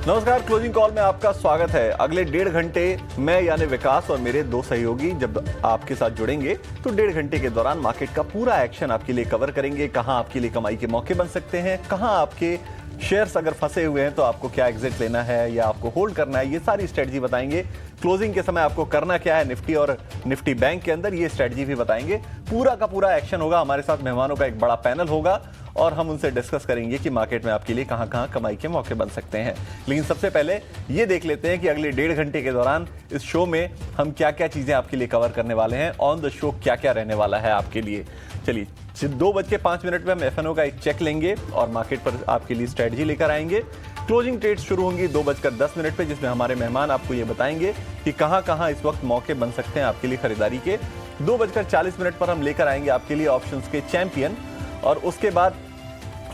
नमस्कार, closing call में आपका स्वागत है। अगले 1.5 घंटे मैं यानी विकास और मेरे दो सहयोगी जब आपके साथ जुड़ेंगे तो 1.5 घंटे के दौरान मार्केट का पूरा एक्शन आपके लिए कवर करेंगे। कहां आपके लिए कमाई के मौके बन सकते हैं, कहां आपके शेयर्स अगर फंसे हुए हैं तो आपको क्या एग्जिट लेना है या आपको होल्ड करना है, ये सारी स्ट्रेटजी बताएंगे। क्लोजिंग के समय आपको करना क्या है निफ्टी और निफ्टी बैंक के अंदर, ये स्ट्रेटजी भी बताएंगे। पूरा का पूरा एक्शन होगा। हमारे साथ मेहमानों का एक बड़ा पैनल होगा और हम उनसे डिस्कस करेंगे कि मार्केट में आपके लिए कहां कहां कमाई के मौके बन सकते हैं। लेकिन सबसे पहले ये देख लेते हैं कि अगले 1.5 घंटे के दौरान इस शो में हम क्या क्या चीजें आपके लिए कवर करने वाले हैं। ऑन द शो क्या क्या रहने वाला है आपके लिए। चलिए 2:05 में हम एफएनओ का एक चेक लेंगे और मार्केट पर आपके लिए स्ट्रेटजी लेकर आएंगे। क्लोजिंग ट्रेड्स शुरू होंगी 2:10 पे, जिसमें हमारे मेहमान आपको ये बताएंगे कि कहां कहां इस वक्त मौके बन सकते हैं आपके लिए खरीदारी के। 2:40 पर हम लेकर आएंगे आपके लिए ऑप्शंस के चैंपियन और उसके बाद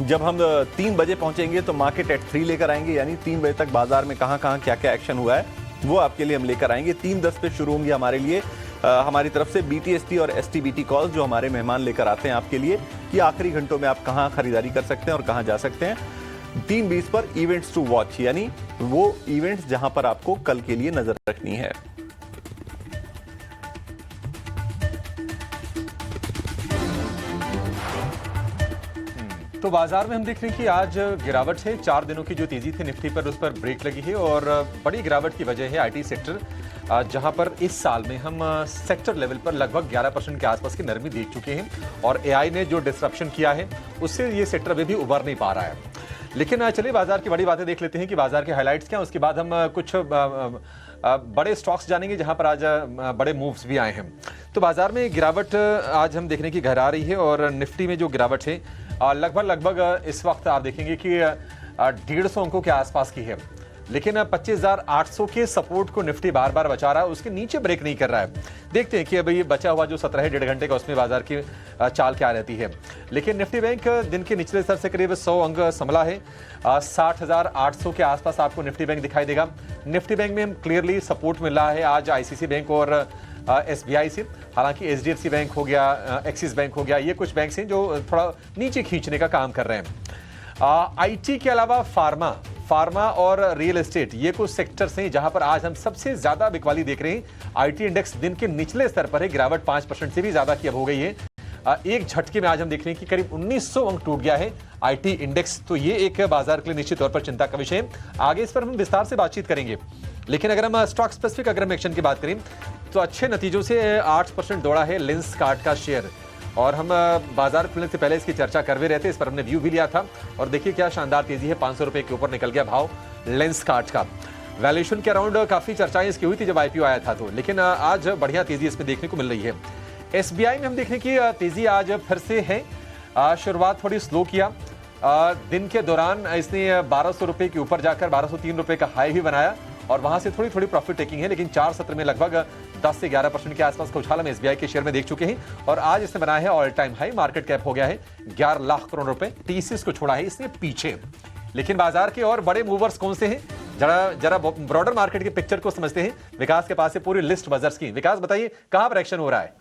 जब हम 3 बजे पहुंचेंगे तो मार्केट एट 3 लेकर आएंगे, यानी 3 बजे तक बाजार में कहां कहां क्या क्या एक्शन हुआ है वो आपके लिए हम लेकर आएंगे। 3:10 पे शुरू होंगी हमारे लिए हमारी तरफ से BTST और STBT कॉल्स, जो हमारे मेहमान लेकर आते हैं आपके लिए कि आखिरी घंटों में आप कहां खरीदारी कर सकते हैं और कहां जा सकते हैं। 3:20 पर इवेंट्स टू वॉच, यानी वो इवेंट्स जहां पर आपको कल के लिए नजर रखनी है। तो बाजार में हम देख रहे हैं कि आज गिरावट है। 4 दिनों की जो तेजी थी निफ्टी पर, उस पर ब्रेक लगी है और बड़ी गिरावट की वजह है आईटी सेक्टर, जहां पर इस साल में हम सेक्टर लेवल पर लगभग 11% के आसपास की नरमी देख चुके हैं और एआई ने जो डिसरप्शन किया है उससे ये सेक्टर अभी भी उबर नहीं पा रहा है। लेकिन चलिए बाजार की बड़ी बातें देख लेते हैं कि बाजार के हाईलाइट्स क्या हैं। उसके बाद हम कुछ बड़े स्टॉक्स जानेंगे जहां पर आज बड़े मूव्स भी आए हैं। तो बाजार में गिरावट आज हम देखने की घर आ रही है और निफ्टी में जो गिरावट है लगभग इस वक्त आप देखेंगे कि 150 अंकों के आसपास की है। लेकिन 25,800 के सपोर्ट को निफ्टी बार बार बचा रहा है, उसके नीचे ब्रेक नहीं कर रहा है। देखते हैं कि अभी बचा हुआ जो 1.5 घंटे का उसमें बाजार की चाल क्या रहती है। लेकिन निफ्टी बैंक दिन के निचले स्तर से करीब 100 अंक संभला है। 60,800 के आसपास आपको निफ्टी बैंक दिखाई देगा। निफ्टी बैंक में हम क्लियरली सपोर्ट मिल रहा है आज आईसीसी बैंक और SBI से। हालांकि HDFC बैंक हो गया, एक्सिस बैंक हो गया, ये कुछ बैंक हैं जो थोड़ा नीचे खींचने का काम कर रहे हैं। IT के अलावा फार्मा और रियल एस्टेट, ये कुछ सेक्टर्स हैं जहां पर आज हम सबसे ज्यादा बिकवाली देख रहे हैं। IT इंडेक्स दिन के निचले स्तर पर है, गिरावट 5% से भी ज्यादा की अब हो गई है। एक झटके में आज हम देख रहे हैं कि करीब 1900 अंक टूट गया है IT इंडेक्स। तो ये एक बाजार के लिए निश्चित तौर पर चिंता का विषय है। आगे इस पर हम विस्तार से बातचीत करेंगे। लेकिन अगर हम स्टॉक स्पेसिफिक अगर हम एक्शन की बात करें तो अच्छे नतीजों से 8% दौड़ा है लेंसकार्ट का शेयर और हम बाजार खुलने से पहले इसकी चर्चा कर भी रहे थे। इस पर हमने व्यू भी लिया था और देखिए क्या शानदार तेजी है। 500 रुपए के ऊपर निकल गया भाव लेंसकार्ट का। वैल्यूएशन के अराउंड काफी चर्चाएं इसकी हुई थी जब IPO आया था तो, लेकिन आज बढ़िया तेजी इसमें देखने को मिल रही है। SBI में हम देख रहे हैं कि तेजी आज फिर से है। शुरुआत थोड़ी स्लो किया, दिन के दौरान इसने 1200 रुपए के ऊपर जाकर 1203 रुपए का हाई भी बनाया और वहां से थोड़ी प्रॉफिट टेकिंग है। लेकिन 4 सत्र में लगभग 10 से 11% के आसपास का उछाल हम SBI के शेयर में देख चुके हैं और आज इसने बनाया है all time high. Market cap हो गया है 11 लाख करोड़ रुपए। TCS को छोड़ा है इसने पीछे। लेकिन बाजार के और बड़े मूवर्स कौन से हैं, जरा ब्रॉडर मार्केट की पिक्चर को समझते हैं। विकास के पास है पूरी लिस्ट बजर्स की। विकास बताइए कहां पर एक्शन हो रहा है।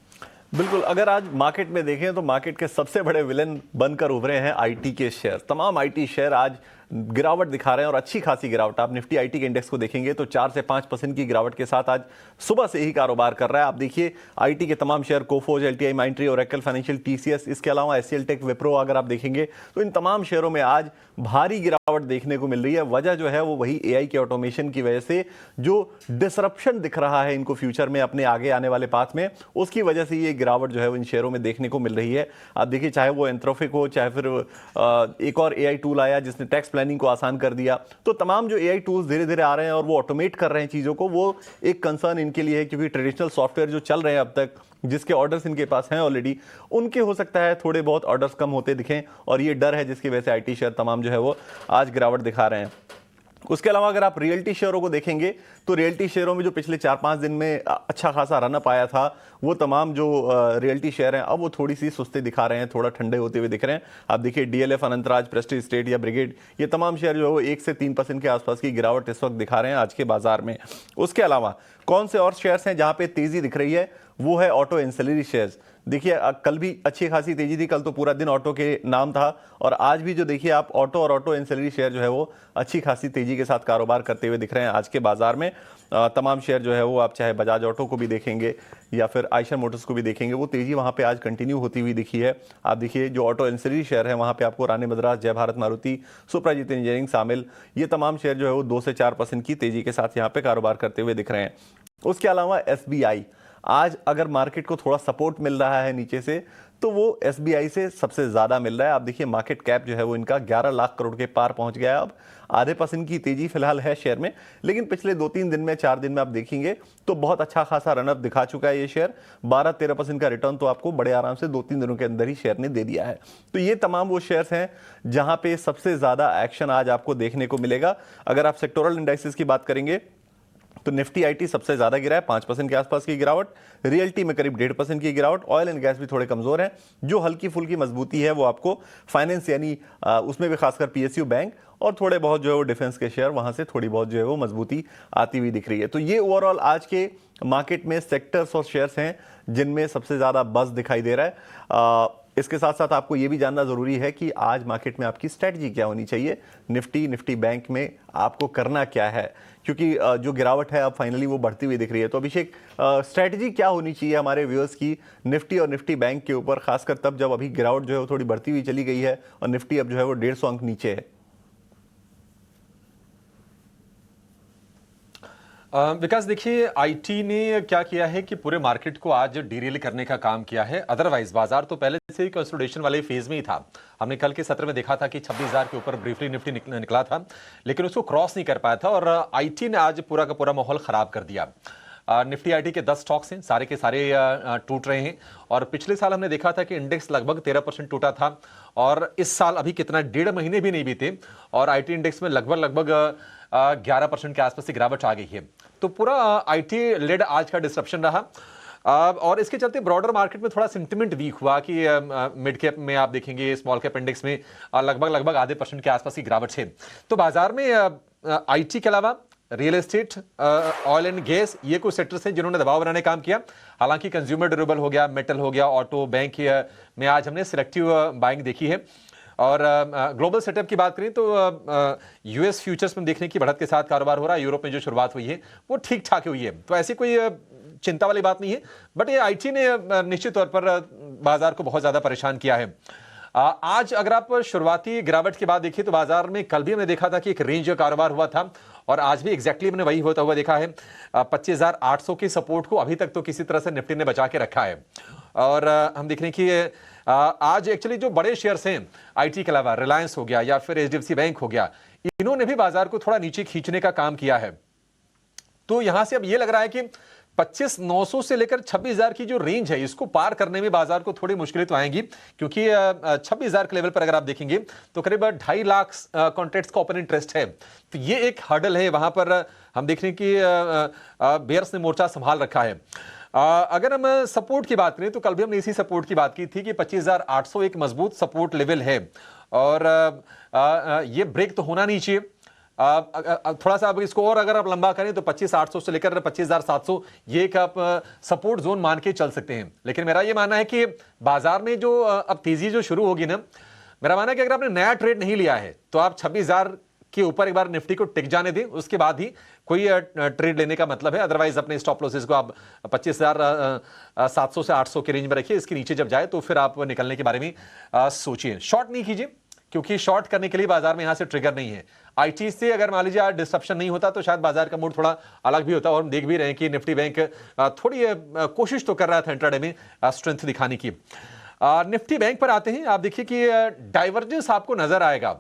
बिल्कुल, अगर आज मार्केट में देखें तो मार्केट के सबसे बड़े विलेन बनकर उभरे हैं IT के शेयर। तमाम IT शेयर आज गिरावट दिखा रहे हैं और अच्छी खासी गिरावट। आप निफ्टी IT के इंडेक्स को देखेंगे तो 4 से 5% की गिरावट के साथ आज सुबह से ही कारोबार कर रहा है। आप देखिए IT के तमाम share, Coforge, LTI, Mindtree, Oracle Financial, TCS, इसके अलावा SCL टेक, विप्रो, अगर आप देखेंगे तो इन तमाम शेयरों में आज भारी गिरावट देखने को मिल रही है। वजह जो है वो वही AI के ऑटोमेशन की वजह से जो डिसरप्शन दिख रहा है इनको फ्यूचर में अपने आगे आने वाले पाथ में, उसकी वजह से ये गिरावट जो है वो इन शेयरों में देखने को मिल रही है। आप देखिए चाहे वो एंथ्रोपिक हो, चाहे फिर एक और AI टूल आया जिसने टैक्स प्लानिंग को आसान कर दिया। तो तमाम जो AI टूल्स धीरे धीरे आ रहे हैं और वो ऑटोमेट कर रहे हैं चीजों को, वो एक कंसर्न इनके लिए है क्योंकि ट्रेडिशनल सॉफ्टवेयर जो चल रहे हैं अब तक, जिसके ऑर्डर्स इनके पास हैं ऑलरेडी, उनके हो सकता है थोड़े बहुत ऑर्डर्स कम होते दिखें और ये डर है जिसकी वजह से IT शेयर तमाम जो है वो आज गिरावट दिखा रहे हैं। उसके अलावा अगर आप रियल्टी शेयरों को देखेंगे तो रियल्टी शेयरों में जो पिछले 4-5 दिन में अच्छा खासा रनअप आया था, वो तमाम जो रियल्टी शेयर हैं अब वो थोड़ी सी सुस्ती दिखा रहे हैं, थोड़ा ठंडे होते हुए दिख रहे हैं। आप देखिए DLF, अनंतराज, प्रेस्टीज एस्टेट या ब्रिगेड, ये तमाम शेयर जो है वो 1 से 3% के आसपास की गिरावट इस वक्त दिखा रहे हैं आज के बाजार में। उसके अलावा कौन से और शेयर्स हैं जहां पे तेजी दिख रही है, वो है ऑटो एंसिलरी शेयर्स। देखिए कल भी अच्छी खासी तेजी थी, कल तो पूरा दिन ऑटो के नाम था, और आज भी जो देखिए आप ऑटो और ऑटो एंसिलरी शेयर जो है वो अच्छी खासी तेजी के साथ कारोबार करते हुए दिख रहे हैं आज के बाजार में। तमाम शेयर जो है वो आप चाहे बजाज ऑटो को भी देखेंगे या फिर आयशर मोटर्स को भी देखेंगे, वो तेजी वहां पे आज कंटिन्यू होती हुई दिखी है। आप देखिए जो ऑटो एंसिलरी शेयर है वहां पे आपको रानी मद्रास, जय भारत मारुति, सुप्राजीत इंजीनियरिंग शामिल, ये तमाम शेयर जो है वो 2 से 4% की तेजी के साथ यहाँ पे कारोबार करते हुए दिख रहे हैं। उसके अलावा एसबीआई, आज अगर मार्केट को थोड़ा सपोर्ट मिल रहा है नीचे से तो वो एसबीआई से सबसे ज्यादा मिल रहा है। आप देखिए मार्केट कैप जो है वो इनका 11 लाख करोड़ के पार पहुंच गया है। अब आधे % की तेजी फिलहाल है शेयर में, लेकिन पिछले 2-3 दिन में, 4 दिन में आप देखेंगे तो बहुत अच्छा खासा रनअप दिखा चुका है ये शेयर। 12-13% का रिटर्न तो आपको बड़े आराम से 2-3 दिनों के अंदर ही शेयर ने दे दिया है। तो ये तमाम वो शेयर्स हैं जहां पे सबसे ज्यादा एक्शन आज आपको देखने को मिलेगा। अगर आप सेक्टोरल इंडाइसेस की बात करेंगे तो निफ्टी आईटी सबसे ज्यादा गिरा है, 5% के आसपास की गिरावट, रियल्टी में करीब 1.5% की गिरावट, ऑयल एंड गैस भी थोड़े कमजोर हैं। जो हल्की फुल्की मजबूती है वो आपको फाइनेंस यानी उसमें भी खासकर पीएसयू बैंक और थोड़े बहुत जो है वो डिफेंस के शेयर, वहां से थोड़ी बहुत जो है वो मजबूती आती हुई दिख रही है। तो ये ओवरऑल आज के मार्केट में सेक्टर्स और शेयर्स हैं जिनमें सबसे ज्यादा बज़ दिखाई दे रहा है। इसके साथ साथ आपको यह भी जानना जरूरी है कि आज मार्केट में आपकी स्ट्रेटजी क्या होनी चाहिए, निफ्टी बैंक में आपको करना क्या है, क्योंकि जो गिरावट है अब फाइनली वो बढ़ती हुई दिख रही है। तो अभिषेक, स्ट्रेटजी क्या होनी चाहिए हमारे व्यूअर्स की निफ्टी और निफ्टी बैंक के ऊपर, खासकर तब जब अभी गिरावट जो है वो थोड़ी बढ़ती हुई चली गई है और निफ्टी अब जो है वो 150 अंक नीचे है? विकास, देखिए आईटी ने क्या किया है कि पूरे मार्केट को आज डीरेल करने का काम किया है। अदरवाइज बाजार तो पहले से ही कंसोलिडेशन वाले फेज में ही था। हमने कल के सत्र में देखा था कि 26,000 के ऊपर ब्रीफली निफ्टी निकला था, लेकिन उसको क्रॉस नहीं कर पाया था और आईटी ने आज पूरा का पूरा माहौल खराब कर दिया। निफ्टी आईटी के 10 स्टॉक्स हैं, सारे के सारे टूट रहे हैं। और पिछले साल हमने देखा था कि इंडेक्स लगभग 13% टूटा था, और इस साल अभी कितना 1.5 महीने भी नहीं बीते और आईटी इंडेक्स में लगभग 11% के आसपास की गिरावट आ गई है। तो पूरा आईटी लेड आज का डिसरप्शन रहा। और इसके चलते ब्रॉडर मार्केट में थोड़ा सेंटिमेंट वीक हुआ कि मिड कैप में आप देखेंगे, स्मॉल कैप इंडेक्स में लगभग आधे % के आसपास की गिरावट है। तो बाजार में आईटी के अलावा real estate, oil and gas, ये कुछ सेक्टर्स हैं जिन्होंने दबाव बनाने का काम किया। हालांकि कंज्यूमर ड्यूरेबल हो गया, मेटल हो गया, ऑटो, बैंक में आज हमने सिलेक्टिव बाइंग देखी है। और ग्लोबल सेटअप की बात करें तो यूएस फ्यूचर्स में देखने की बढ़त के साथ कारोबार हो रहा है। यूरोप में जो शुरुआत हुई है वो ठीक ठाक हुई है, तो ऐसी कोई चिंता वाली बात नहीं है। बट ये आईटी ने निश्चित तौर पर बाजार को बहुत ज्यादा परेशान किया है। आज अगर आप शुरुआती गिरावट के बाद देखिए तो बाजार में कल भी हमने देखा था कि एक रेंज का कारोबार हुआ था, और आज भी एग्जैक्टली हमने वही होता हुआ देखा है। 25,800 की सपोर्ट को अभी तक तो किसी तरह से निफ्टी ने बचा के रखा है। और हम देख रहे हैं कि आज एक्चुअली जो बड़े शेयर्स हैं आईटी के अलावा, रिलायंस हो गया या फिर एचडीएफसी बैंक हो गया, इन्होंने भी बाजार को थोड़ा नीचे खींचने का काम किया है। तो यहां से अब ये लग रहा है कि 25,900 से लेकर 26,000 की जो रेंज है, इसको पार करने में बाजार को थोड़ी मुश्किलें तो आएंगी, क्योंकि 26,000 के लेवल पर अगर आप देखेंगे तो करीब 2.5 लाख कॉन्ट्रैक्ट्स का ओपन इंटरेस्ट है। तो ये एक हर्डल है, वहां पर हम देख रहे हैं कि बेयर्स ने मोर्चा संभाल रखा है। अगर हम सपोर्ट की बात करें तो कल भी हमने इसी सपोर्ट की बात की थी कि 25,800 एक मजबूत सपोर्ट लेवल है, और ये ब्रेक तो होना नहीं चाहिए। थोड़ा सा अब इसको और अगर आप लंबा करें तो 25,800 से लेकर 25,700 ये एक आप सपोर्ट जोन मान के चल सकते हैं। लेकिन मेरा ये मानना है कि बाजार में जो अब तेजी जो शुरू होगी ना, मेरा मानना है कि अगर आपने नया ट्रेड नहीं लिया है तो आप 26,000 के ऊपर एक बार निफ्टी को टिक जाने दें, उसके बाद ही कोई ट्रेड लेने का मतलब है। अदरवाइज अपने स्टॉप लॉसेस को आप 25,700 से 800 के रेंज में रखिए। इसके नीचे जब जाए तो फिर आप निकलने के बारे में सोचिए। शॉर्ट नहीं कीजिए, क्योंकि शॉर्ट करने के लिए बाजार में यहां से ट्रिगर नहीं है। आईटी से अगर मान लीजिए आज डिस्ट्रप्शन नहीं होता तो शायद बाजार का मूड थोड़ा अलग भी होता, और हम देख भी रहे हैं कि निफ्टी बैंक थोड़ी कोशिश तो कर रहा था इंट्राडे में स्ट्रेंथ दिखाने की। निफ्टी बैंक पर आते हैं। आप देखिए कि डाइवर्जेंस आपको नजर आएगा।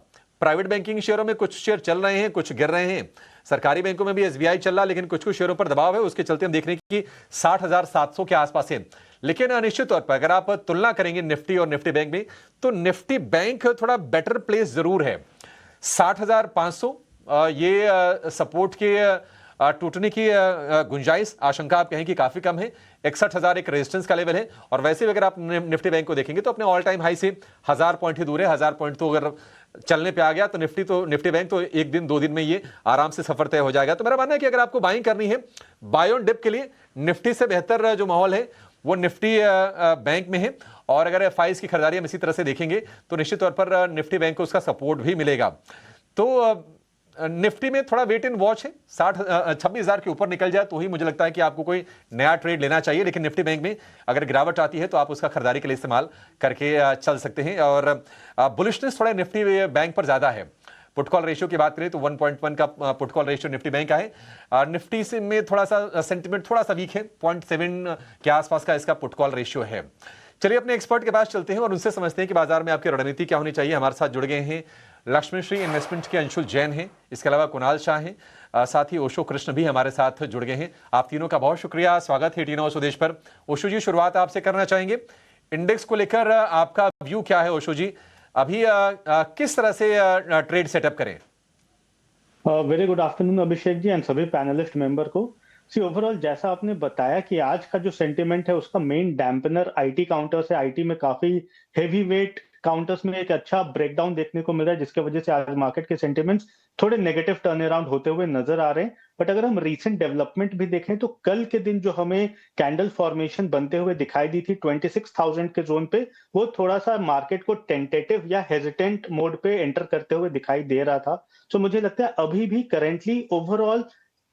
प्राइवेट बैंकिंग शेयरों में कुछ शेयर चल रहे हैं, कुछ गिर रहे हैं। सरकारी बैंकों में भी एसबीआई चल रहा, लेकिन कुछ शेयरों पर दबाव है, उसके चलते हम देख रहे हैं कि 60,700 के आसपास है। लेकिन निश्चित तौर पर अगर आप तुलना करेंगे निफ्टी और निफ्टी बैंक में, तो निफ्टी बैंक थोड़ा बेटर प्लेस जरूर है। 60,500 ये सपोर्ट के टूटने की गुंजाइश, आशंका आप कहें कि काफी कम है। 61,000 एक रेजिस्टेंस का लेवल है, और वैसे भी अगर आप निफ्टी बैंक को देखेंगे तो अपने ऑल टाइम हाई से 1000 पॉइंट ही दूर है। 1000 पॉइंट तो अगर चलने पे आ गया तो निफ्टी बैंक तो एक दिन 2 दिन में ये आराम से सफर तय हो जाएगा। तो मेरा मानना है कि अगर आपको बाइंग करनी है बाय ऑन डिप के लिए, निफ्टी से बेहतर जो माहौल है वो निफ्टी बैंक में है। और अगर FIs की खरीदारी हम इसी तरह से देखेंगे तो निश्चित तौर पर निफ्टी बैंक को उसका सपोर्ट भी मिलेगा। तो निफ्टी में थोड़ा वेट एंड वॉच है, 26,000 के ऊपर निकल जाए तो ही मुझे लगता है कि आपको कोई नया ट्रेड लेना चाहिए। लेकिन निफ्टी बैंक में अगर गिरावट आती है तो आप उसका खरीदारी के लिए इस्तेमाल करके चल सकते हैं। और बुलिशनेस थोड़ा निफ्टी बैंक पर ज्यादा है। पुट कॉल रेशियो की बात करें तो 1.1 का put call ratio Nifty bank का है। निफ्टी से में थोड़ा सा सेंटिमेंट थोड़ा सा वीक है, 0.7 के आसपास का इसका पुट कॉल रेशियो है। चलिए अपने एक्सपर्ट के पास चलते हैं और उनसे समझते हैं कि बाजार में आपकी रणनीति क्या होनी चाहिए। हमारे साथ जुड़ गए हैं लक्ष्मी श्री इन्वेस्टमेंट के अंशुल जैन हैं, इसके अलावा कुणाल शाह हैं, साथ ही ओशो कृष्ण भी हमारे साथ जुड़ गए हैं। आप तीनों का बहुत शुक्रिया, स्वागत है टी9 स्वदेश पर। ओशो जी, शुरुआत आपसे करना चाहेंगे, इंडेक्स को लेकर आपका व्यू क्या है ओशो जी? अभी किस तरह से ट्रेड सेटअप करें? Very good afternoon Abhishek ji and सभी पैनलिस्ट मेंबर को। सी ओवरऑल जैसा आपने बताया कि आज का जो सेंटिमेंट है उसका मेन डैम्पनर आईटी काउंटर्स है। आईटी में काफी हेवी वेट काउंटर्स में एक अच्छा ब्रेकडाउन देखने को मिल रहा है, जिसके वजह से आज मार्केट के सेंटिमेंट्स थोड़े नेगेटिव टर्न अराउंड होते हुए नजर आ रहे हैं। बट अगर हम रीसेंट डेवलपमेंट भी देखें तो कल के दिन जो हमें कैंडल फॉर्मेशन बनते हुए दिखाई दी थी 26,000 के जोन पे, वो थोड़ा सा मार्केट को टेंटेटिव या हेजिटेंट मोड पे एंटर करते हुए दिखाई दे रहा था। तो मुझे लगता है अभी भी करेंटली ओवरऑल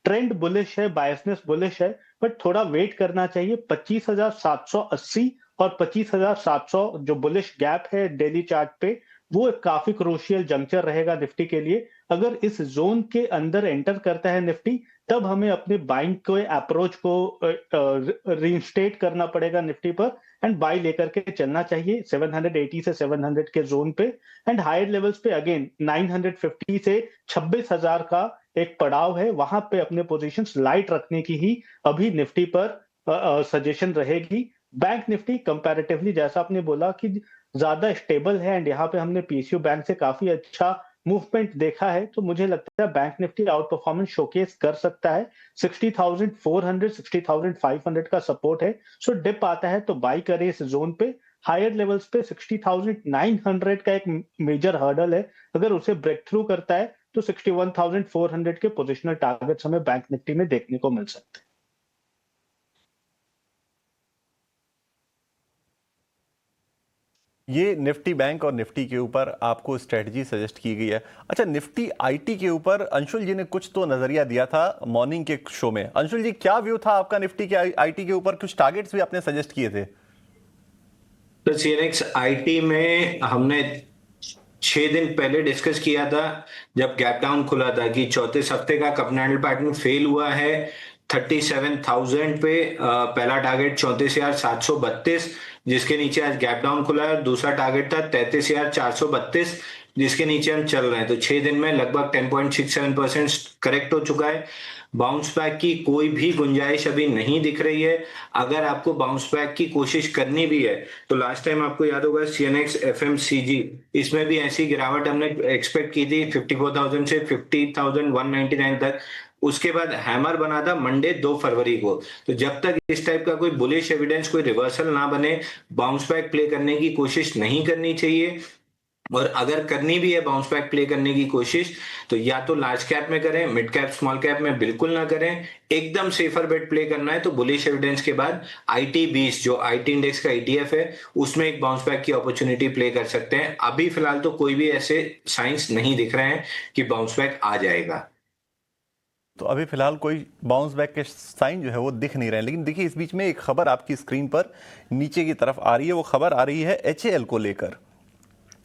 ट्रेंड बुलिश है, बायसनेस बुलिश है, बट थोड़ा वेट करना चाहिए। 25,780 और 25,700 जो बुलिश गैप है डेली चार्ट पे, वो एक काफी क्रूशियल जंक्चर रहेगा निफ्टी के लिए। अगर इस जोन के अंदर एंटर करता है निफ्टी, तब हमें अपने बाइंग के अप्रोच को रीइंस्टेट करना पड़ेगा निफ्टी पर एंड बाय लेकर के चलना चाहिए 780 से 700 के जोन पे। एंड हायर लेवल्स पे अगेन 950 से 26,000 का एक पड़ाव है, वहां पे अपने पोजीशंस लाइट रखने की ही अभी निफ्टी पर सजेशन रहेगी। बैंक निफ्टी कंपैरेटिवली जैसा आपने बोला कि ज्यादा स्टेबल है एंड यहाँ पे हमने पीएसयू बैंक से काफी अच्छा मूवमेंट देखा है, तो मुझे लगता है bank Nifty out performance showcase कर सकता है। 60,400 60,500 का सपोर्ट है, सो डिप आता है तो बाई करें इस जोन पे। हायर लेवल्स पे 60,900 का एक मेजर हर्डल है, अगर उसे ब्रेक थ्रू करता है तो 61,400 के पोजिशनल टारगेट्स हमें बैंक निफ्टी में देखने को मिल सकते हैं। ये निफ्टी बैंक और निफ्टी के ऊपर आपको स्ट्रेटजी सजेस्ट की गई है। अच्छा, निफ्टी आईटी के ऊपर अंशुल जी ने कुछ तो नजरिया दिया था मॉर्निंग के शो में। अंशुल जी, क्या व्यू था आपका निफ्टी के आईटी के ऊपर? कुछ टारगेट्स भी आपने सजेस्ट किए थे। तो सीएनएक्स आईटी में हमने 6 दिन पहले डिस्कस किया था, जब गैप डाउन खुला था, कि चौथे हफ्ते का कपनैंडल पैटर्न फेल हुआ है 37,000 पे। पहला टारगेट 34,732, जिसके नीचे आज गैप डाउन खुला है। दूसरा टारगेट था 33,432, जिसके नीचे हम चल रहे हैं। तो 6 दिन में लगभग 10.67% करेक्ट हो चुका है। बाउंस बैक की कोई भी गुंजाइश अभी नहीं दिख रही है। अगर आपको बाउंस बैक की कोशिश करनी भी है तो लास्ट टाइम आपको याद होगा सीएनएक्स एफएमसीजी, इसमें भी ऐसी गिरावट हमने एक्सपेक्ट की थी 54,000 से 50,199 तक। उसके बाद हैमर बना था मंडे 2 फरवरी को। तो जब तक इस टाइप का कोई बुलिश एविडेंस, कोई रिवर्सल ना बने, बाउंस बैक प्ले करने की कोशिश नहीं करनी चाहिए। और अगर करनी भी है बाउंस बैक प्ले करने की कोशिश, तो या तो लार्ज कैप में करें, मिड कैप स्मॉल कैप में बिल्कुल ना करें। एकदम सेफर बेट प्ले करना है तो बुलिश एविडेंस के बाद आईटी 20 जो आईटी इंडेक्स का ईटीएफ है, उसमें एक बाउंस बैक की अपॉर्चुनिटी प्ले कर सकते हैं। अभी फिलहाल तो कोई भी ऐसे साइंस नहीं दिख रहे हैं कि बाउंस बैक आ जाएगा। तो अभी फिलहाल कोई बाउंस बैक के साइन जो है वो दिख नहीं रहे हैं। लेकिन देखिए, इस बीच में एक खबर आपकी स्क्रीन पर नीचे की तरफ आ रही है। वो खबर आ रही है एचएएल को लेकर,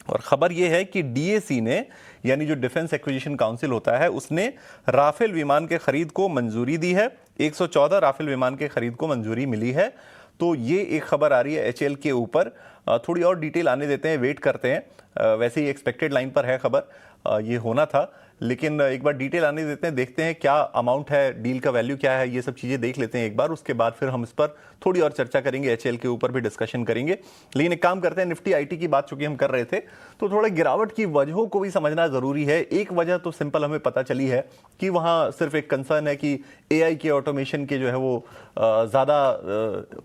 और खबर यह है कि डीएसी ने, यानी जो डिफेंस एक्विजिशन काउंसिल होता है, उसने राफेल विमान के खरीद को मंजूरी दी है। 114 राफेल विमान के खरीद को मंजूरी मिली है। तो ये एक खबर आ रही है एचएएल के ऊपर। थोड़ी और डिटेल आने देते हैं, वेट करते हैं। वैसे ही एक्सपेक्टेड लाइन पर है खबर, ये होना था, लेकिन एक बार डिटेल आने देते हैं, देखते हैं क्या अमाउंट है, डील का वैल्यू क्या है, ये सब चीज़ें देख लेते हैं एक बार। उसके बाद फिर हम इस पर थोड़ी और चर्चा करेंगे, एचएएल के ऊपर भी डिस्कशन करेंगे। लेकिन एक काम करते हैं, निफ्टी आईटी की बात चूंकि हम कर रहे थे, तो थोड़ा गिरावट की वजहों को भी समझना ज़रूरी है। एक वजह तो सिंपल हमें पता चली है कि वहाँ सिर्फ एक कंसर्न है कि एआई के ऑटोमेशन के जो है वो ज़्यादा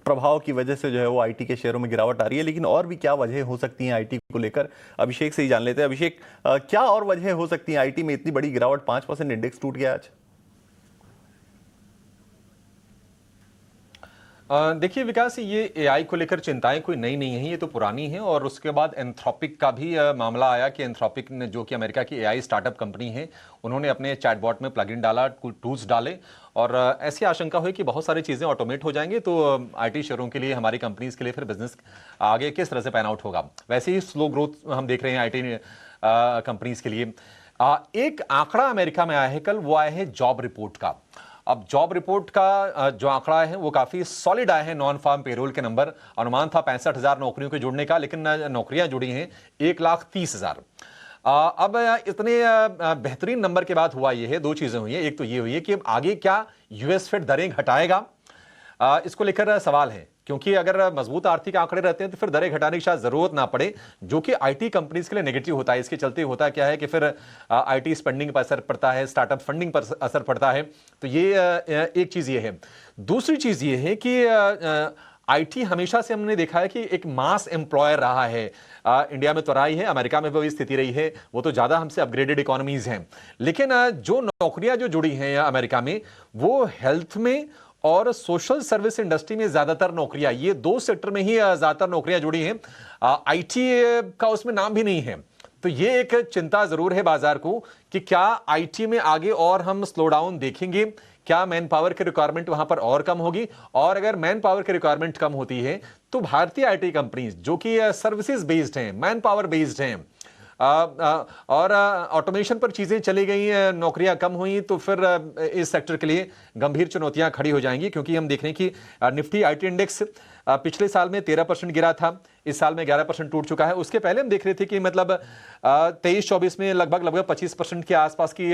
प्रभाव की वजह से जो है वो आईटी के शेयरों में गिरावट आ रही है। लेकिन और भी क्या वजह हो सकती हैं आईटी को लेकर, अभिषेक से ही जान लेते हैं। अभिषेक, क्या और वजह हो सकती हैं आईटी में इतनी बड़ी गिरावट? 5% इंडेक्स टूट गया आज। देखिए विकास, ये एआई को लेकर चिंताएं कोई नई नहीं है, ये तो पुरानी है। और उसके बाद एंथ्रोपिक का भी मामला आया कि एंथ्रोपिक ने, जो कि अमेरिका की एआई स्टार्टअप कंपनी है, उन्होंने अपने चैटबॉट में प्लगइन डाला, टूल्स डाले, और ऐसी आशंका हुई कि बहुत सारी चीज़ें ऑटोमेट हो जाएंगी, तो आईटी शेयरों के लिए, हमारी कंपनीज के लिए फिर बिजनेस आगे किस तरह से पैन आउट होगा। वैसे ही स्लो ग्रोथ हम देख रहे हैं आईटी कंपनीज के लिए। एक आंकड़ा अमेरिका में आया है कल, वो आया है जॉब रिपोर्ट का। अब जॉब रिपोर्ट का जो आंकड़ा है वो काफी सॉलिड आए हैं। नॉन फार्म पेरोल के नंबर, अनुमान था 65,000 नौकरियों के जुड़ने का, लेकिन नौकरियां जुड़ी हैं 1,30,000। अब इतने बेहतरीन नंबर के बाद हुआ ये है, दो चीजें हुई हैं। एक तो ये हुई है कि अब आगे क्या यूएस फेड दरें घटाएगा, इसको लेकर सवाल है, क्योंकि अगर मजबूत आर्थिक आंकड़े रहते हैं तो फिर दरें घटाने की शायद जरूरत ना पड़े, जो कि आईटी कंपनीज के लिए नेगेटिव होता है। इसके चलते होता क्या है कि फिर आईटी स्पेंडिंग पर असर पड़ता है, स्टार्टअप फंडिंग पर असर पड़ता है। तो ये एक चीज ये है। दूसरी चीज ये है कि आईटी हमेशा से हमने देखा है कि एक मास एम्प्लॉयर रहा है। इंडिया में तो रहा ही है, अमेरिका में भी स्थिति रही है, वो तो ज्यादा हमसे अपग्रेडेड इकोनॉमीज हैं। लेकिन जो नौकरियां जो जुड़ी हैं अमेरिका में, वो हेल्थ में और सोशल सर्विस इंडस्ट्री में ज्यादातर नौकरियां, ये दो सेक्टर में ही ज्यादातर नौकरियां जुड़ी हैं। आईटी का उसमें नाम भी नहीं है। तो ये एक चिंता जरूर है बाजार को कि क्या आईटी में आगे और हम स्लो डाउन देखेंगे, क्या मैन पावर की रिक्वायरमेंट वहां पर और कम होगी। और अगर मैन पावर की रिक्वायरमेंट कम होती है तो भारतीय आईटी कंपनीज जो कि सर्विसेज बेस्ड हैं, मैन पावर बेस्ड हैं, और ऑटोमेशन पर चीजें चली गई, नौकरियां कम हुई, तो फिर इस सेक्टर के लिए गंभीर चुनौतियां खड़ी हो जाएंगी। क्योंकि हम देख रहे हैं कि निफ्टी आईटी इंडेक्स पिछले साल में 13% गिरा था, इस साल में 11% टूट चुका है। उसके पहले हम देख रहे थे कि मतलब 23-24 में लगभग 25% के आसपास की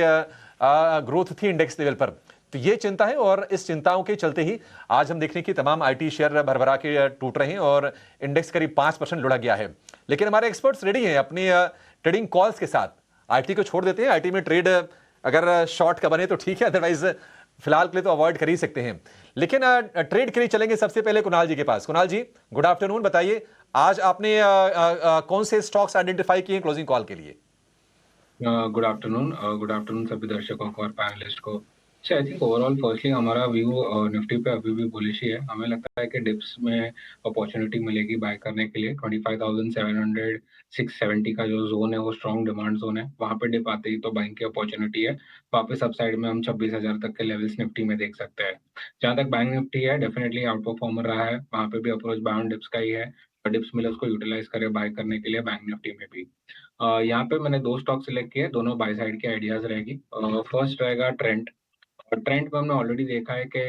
ग्रोथ थी इंडेक्स लेवल पर। तो ये चिंता है, और इस चिंताओं के चलते ही आज हम देख रहे हैं कि तमाम आईटी शेयर भरभरा के टूट रहे हैं और इंडेक्स करीब 5% लुढ़क गया है। लेकिन हमारे एक्सपर्ट्स रेडी हैं अपनी ट्रेडिंग कॉल्स के साथ। आईटी को छोड़ देते हैं, आईटी में ट्रेड अगर शॉर्ट का बने तो ठीक है, अदरवाइज फिलहाल के लिए तो अवॉइड कर ही सकते हैं। लेकिन ट्रेड के लिए चलेंगे सबसे पहले कुणाल जी के पास। कुणाल जी, गुड आफ्टरनून। बताइए आज आपने कौन से स्टॉक्स आइडेंटिफाई किए क्लोजिंग कॉल के लिए? गुड आफ्टरनून सभी दर्शकों को और पैनलिस्ट को। आई थिंक ओवरऑल फर्स्टली हमारा व्यू निफ्टी पे अभी भी बुलिश ही है। हमें लगता है कि डिप्स में अपॉर्चुनिटी मिलेगी बाय करने के लिए। 25,700 670 का जो जोन है वो स्ट्रॉन्ग डिमांड जोन है, वहां पे डिप आते ही तो बाइंग की अपॉर्चुनिटी है। वापस अपसाइड में हम 26,000 तक के लेवल्स निफ्टी में देख सकते हैं। जहां तक बैंक निफ्टी है, डेफिनेटली आउट परफॉर्मर रहा है, वहां पे भी अप्रोच बाय ऑन डिप्स का ही है। डिप्स मिले उसको यूटिलाइज करे बाय करने के लिए बैंक निफ्टी में भी। यहाँ पे मैंने दो स्टॉक सिलेक्ट किए, दोनों बाय साइड के आइडियाज रहेगी। फर्स्ट रहेगा ट्रेंड। ट्रेंड में हमने ऑलरेडी देखा है कि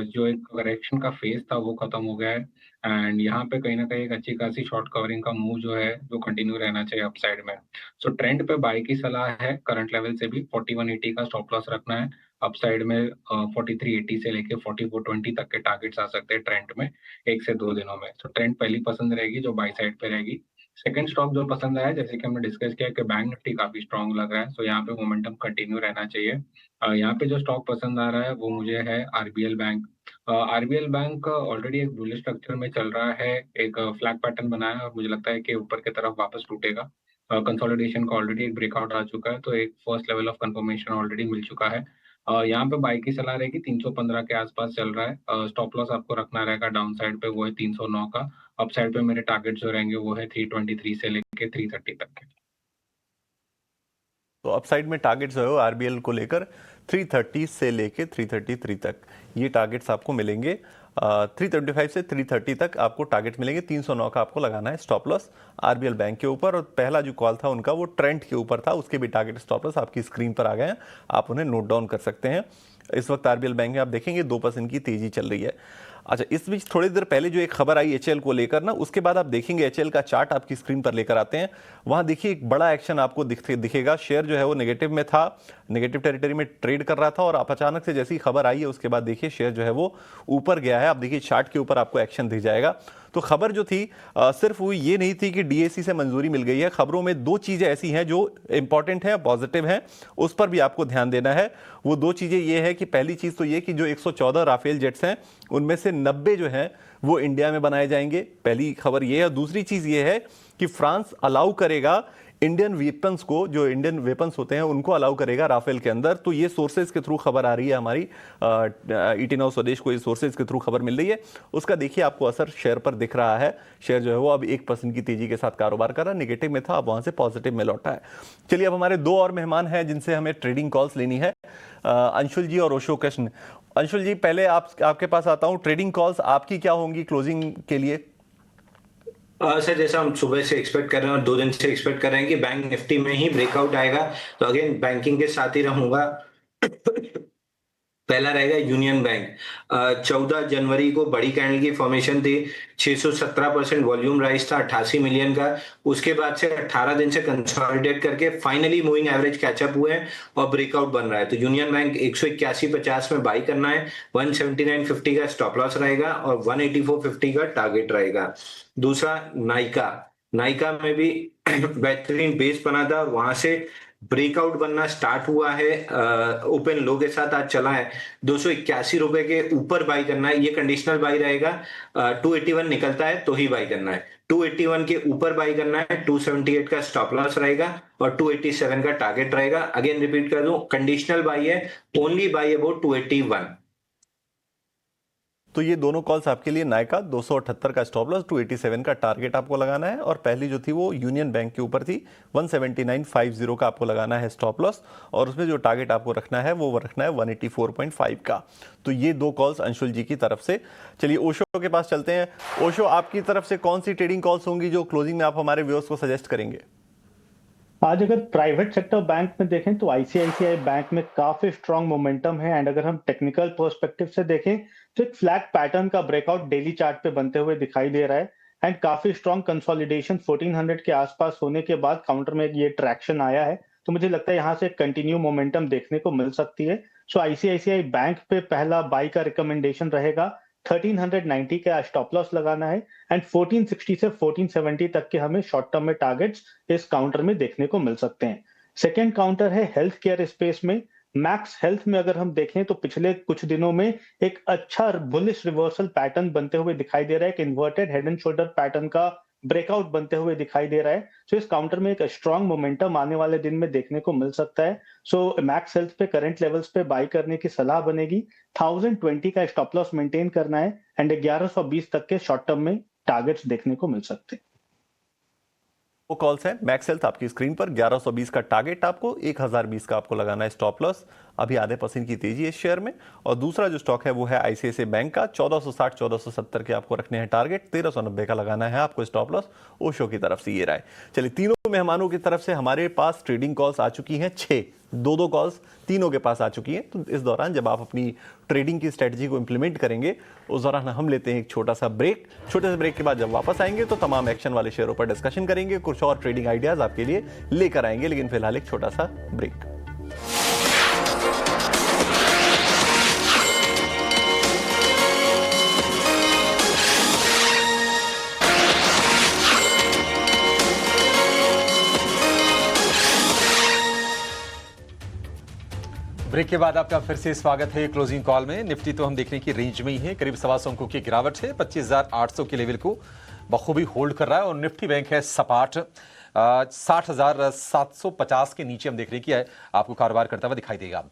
जो एक करेक्शन का फेज था वो खत्म हो गया है, एंड यहाँ पे कहीं ना कहीं एक अच्छी खासी शॉर्ट कवरिंग का मूव जो है वो कंटिन्यू रहना चाहिए अपसाइड में। सो ट्रेंड पे बाय की सलाह है। करंट लेवल से भी 4180 का स्टॉप लॉस रखना है। अपसाइड में 4380 से लेके 4420 तक के टारगेट्स आ सकते हैं ट्रेंड में 1 से 2 दिनों में। सो ट्रेंड पहली पसंद रहेगी जो बाय साइड पे रहेगी। सेकंड स्टॉक जो पसंद आया, जैसे कि हमने डिस्कस किया कि बैंक निफ्टी काफी स्ट्रांग लग रहा है, सो यहाँ पे मोमेंटम कंटिन्यू रहना चाहिए। यहाँ पे जो स्टॉक पसंद आ रहा है वो मुझे है RBL bank. RBL bank already एक बुलिश स्ट्रक्चर में चल रहा है, एक फ्लैग पैटर्न बनाया है और मुझे लगता है कि ऊपर की तरफ वापस टूटेगा। कंसोलिडेशन का ऑलरेडी एक ब्रेकआउट आ चुका है, तो एक first level of confirmation already मिल चुका है। यहाँ पे बाई की सलाह रहेगी, 315 के आसपास चल रहा है। स्टॉप लॉस आपको रखना रहेगा डाउन साइड पे, वो है 309 का। अप साइड पे मेरे टारगेट जो रहेंगे वो है 323 से लेके 330 तक के। तो अपसाइड में टारगेट जो है आरबीएल को लेकर 330 से लेके 333 तक ये टारगेट्स आपको मिलेंगे। 325 से 330 तक आपको टारगेट मिलेंगे। 309 का आपको लगाना है स्टॉप लॉस आरबीएल बैंक के ऊपर। और पहला जो कॉल था उनका वो ट्रेंड के ऊपर था, उसके भी टारगेट स्टॉप लॉस आपकी स्क्रीन पर आ गए हैं, आप उन्हें नोट डाउन कर सकते हैं। इस वक्त आरबीएल बैंक में आप देखेंगे 2% की तेजी चल रही है। अच्छा, इस बीच थोड़ी देर पहले जो एक खबर आई एचएल को लेकर ना, उसके बाद आप देखेंगे एचएल का चार्ट आपकी स्क्रीन पर लेकर आते हैं। वहां देखिए एक बड़ा एक्शन आपको दिखेगा। शेयर जो है वो नेगेटिव में था, नेगेटिव टेरिटरी में ट्रेड कर रहा था, और आप अचानक से जैसी खबर आई है उसके बाद देखिए शेयर जो है वो ऊपर गया है। आप देखिए चार्ट के ऊपर आपको एक्शन दिख जाएगा। तो खबर जो थी सिर्फ वो ये नहीं थी कि डीएसी से मंजूरी मिल गई है। खबरों में दो चीजें ऐसी हैं जो इंपॉर्टेंट है, पॉजिटिव हैं, उस पर भी आपको ध्यान देना है। वो दो चीजें ये है कि पहली चीज तो ये कि जो 114 राफेल जेट्स हैं उनमें से 90 जो हैं वो इंडिया में बनाए जाएंगे, पहली खबर ये है। दूसरी चीज ये है कि फ्रांस अलाउ करेगा इंडियन वेपन्स को, जो इंडियन वेपन्स होते हैं उनको अलाउ करेगा राफेल के अंदर। तो ये सोर्सेज के थ्रू खबर आ रही है हमारी, ET Now स्वदेश को ये सोर्सेज के थ्रू खबर मिल रही है। उसका देखिए आपको असर शेयर पर दिख रहा है। शेयर जो है वो अब 1% की तेजी के साथ कारोबार कर रहा है, नेगेटिव में था, अब वहां से पॉजिटिव में लौटा है। चलिए अब हमारे दो और मेहमान हैं जिनसे हमें ट्रेडिंग कॉल्स लेनी है, अंशुल जी और ओशो कृष्ण। अंशुल जी, पहले आपके पास आता हूं, ट्रेडिंग कॉल्स आपकी क्या होंगी क्लोजिंग के लिए? सर जैसा हम सुबह से एक्सपेक्ट कर रहे हैं और 2 दिन से एक्सपेक्ट कर रहे हैं कि बैंक निफ्टी में ही ब्रेकआउट आएगा, तो अगेन बैंकिंग के साथ ही रहूंगा। पहला रहेगा यूनियन बैंक। 14 जनवरी को बड़ी कैंडल की फॉर्मेशन थी, 617% वॉल्यूम राइज था 88 मिलियन का। उसके बाद से 18 दिन से कंसोलिडेट करके फाइनली मूविंग एवरेज कैचअप हुए हैं और ब्रेकआउट बन रहा है। तो यूनियन बैंक 181.50 में बाई करना है, 179.50 का स्टॉप लॉस रहेगा और 184.50 का टारगेट रहेगा। दूसरा नाइका में भी बेहतरीन बेस बना था, वहां से ब्रेकआउट बनना स्टार्ट हुआ है, ओपन लो के साथ आज चला है। 281 रुपए के ऊपर बाई करना है, ये कंडीशनल बाई रहेगा। 281 निकलता है तो ही बाई करना है, 281 के ऊपर बाई करना है। 278 का स्टॉप लॉस रहेगा और 287 का टारगेट रहेगा। अगेन रिपीट कर दूं, कंडीशनल बाई है, ओनली बाई अबाउट 281। तो ये दोनों कॉल्स आपके लिए, नायका 278 का स्टॉप लॉस, 287 का टारगेट आपको लगाना है, और पहली जो थी वो यूनियन बैंक के ऊपर थी, 179.50 का आपको लगाना है स्टॉप लॉस, और उसमें जो टारगेट आपको रखना है वो रखना है 184.5 का। तो ये दो कॉल्स अंशुल जी की तरफ से। चलिए ओशो के पास चलते हैं। ओशो, आपकी तरफ से कौन सी ट्रेडिंग कॉल्स होंगी जो क्लोजिंग में आप हमारे व्यूअर्स को सजेस्ट करेंगे? आज अगर प्राइवेट सेक्टर बैंक में देखें तो आईसीआईसीआई बैंक में काफी स्ट्रांग मोमेंटम है, एंड अगर हम टेक्निकल पर्सपेक्टिव से देखें तो एक फ्लैग पैटर्न का ब्रेकआउट डेली चार्ट पे बनते हुए दिखाई दे रहा है, एंड काफी स्ट्रांग कंसोलिडेशन 1400 के आसपास होने के बाद काउंटर में ये ट्रैक्शन आया है। तो मुझे लगता है यहाँ से कंटिन्यू मोमेंटम देखने को मिल सकती है। सो आईसीआईसीआई बैंक पे पहला बाई का रिकमेंडेशन रहेगा, 1390 का स्टॉप लॉस लगाना है, एंड 1460 से 1470 तक के हमें शॉर्ट टर्म में टारगेट्स इस काउंटर में देखने को मिल सकते हैं। सेकेंड काउंटर है हेल्थ केयर स्पेस में। मैक्स हेल्थ में अगर हम देखें तो पिछले कुछ दिनों में एक अच्छा बुलिश रिवर्सल पैटर्न बनते हुए दिखाई दे रहा है, एक inverted head and shoulder pattern का ब्रेकआउट बनते हुए दिखाई दे रहा है। सो इस काउंटर में एक स्ट्रांग मोमेंटम आने वाले दिन में देखने को मिल सकता है। सो मैक्स हेल्थ पे करंट लेवल्स पे बाई करने की सलाह बनेगी। 1020 का स्टॉप लॉस मेंटेन करना है, एंड 1120 तक के शॉर्ट टर्म में टारगेट्स देखने को मिल सकते हैं। वो कॉल्स हैं, मैक्स हेल्थ आपकी स्क्रीन पर, 1120 का टारगेट आपको, 1020 का आपको लगाना है स्टॉप लॉस। अभी आधे % की तेजी है इस शेयर में। और दूसरा जो स्टॉक है वो है आईसीआईसीआई बैंक का, 1460 1470 के आपको रखने हैं टारगेट, 1390 का लगाना है आपको स्टॉप लॉस। ओशो की तरफ से ये रहा है। चलिए तीनों मेहमानों की तरफ से हमारे पास ट्रेडिंग कॉल्स आ चुकी हैं, 6, 2 कॉल्स तीनों के पास आ चुकी हैं। तो इस दौरान जब आप अपनी ट्रेडिंग की स्ट्रेटजी को इंप्लीमेंट करेंगे, उस दौरान हम लेते हैं एक छोटा सा ब्रेक। छोटे से ब्रेक के बाद जब वापस आएंगे तो तमाम एक्शन वाले शेयरों पर डिस्कशन करेंगे, कुछ और ट्रेडिंग आइडियाज आपके लिए लेकर आएंगे। लेकिन फिलहाल एक छोटा सा ब्रेक। ब्रेक के बाद आपका फिर से स्वागत है क्लोजिंग कॉल में। निफ्टी तो हम देख रहे हैं कि रेंज में ही है, करीब 125 अंकों की गिरावट है, 25,800 के लेवल को बखूबी होल्ड कर रहा है। और निफ्टी बैंक है सपाट, 60,750 के नीचे हम देख रहे हैं कि आपको कारोबार करता हुआ दिखाई देगा।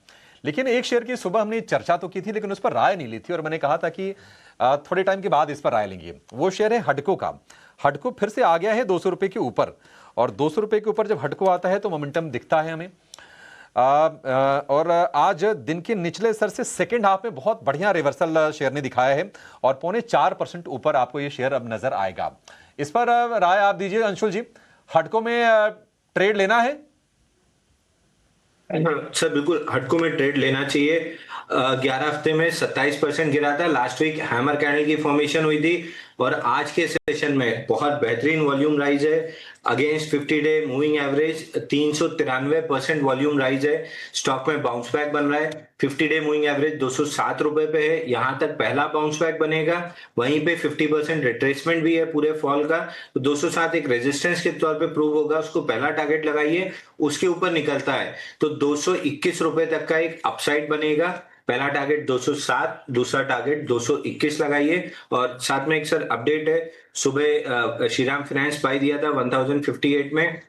लेकिन एक शेयर की सुबह हमने चर्चा तो की थी, लेकिन उस पर राय नहीं ली थी, और मैंने कहा था कि थोड़े टाइम के बाद इस पर राय लेंगे। वो शेयर है हडको का। हडको फिर से आ गया है 200 रुपए के ऊपर, और 200 रुपए के ऊपर जब हडको आता है तो मोमेंटम दिखता है हमें। और आज दिन के निचले स्तर से सेकेंड हाफ में बहुत बढ़िया रिवर्सल शेयर ने दिखाया है, और 0.4% ऊपर आपको ये शेयर अब नजर आएगा। इस पर राय आप दीजिए अंशुल जी, हडको में ट्रेड लेना है? सर बिल्कुल हडको में ट्रेड लेना चाहिए। 11 हफ्ते में 27% गिरा था। लास्ट वीक हैमर कैंडल की फॉर्मेशन हुई थी, और आज के सेशन में बहुत बेहतरीन वॉल्यूम राइज है। Against 50 day moving average 393% volume rise है। स्टॉक में बाउंस बैक बन रहा है। 50 डे मूविंग एवरेज 207 रुपए पे है, यहां तक पहला बाउंस बैक बनेगा। वहीं पे 50% रिट्रेसमेंट भी है पूरे फॉल का। तो 207 एक रेजिस्टेंस के तौर पे प्रूव होगा, उसको पहला टारगेट लगाइए। उसके ऊपर निकलता है तो 221 रुपए तक का एक अपसाइड बनेगा। पहला टारगेट 207, दूसरा टारगेट 221 लगाइए। और साथ में एक सर अपडेट है, सुबह श्रीराम फाइनेंस बाई दिया था 1058 में,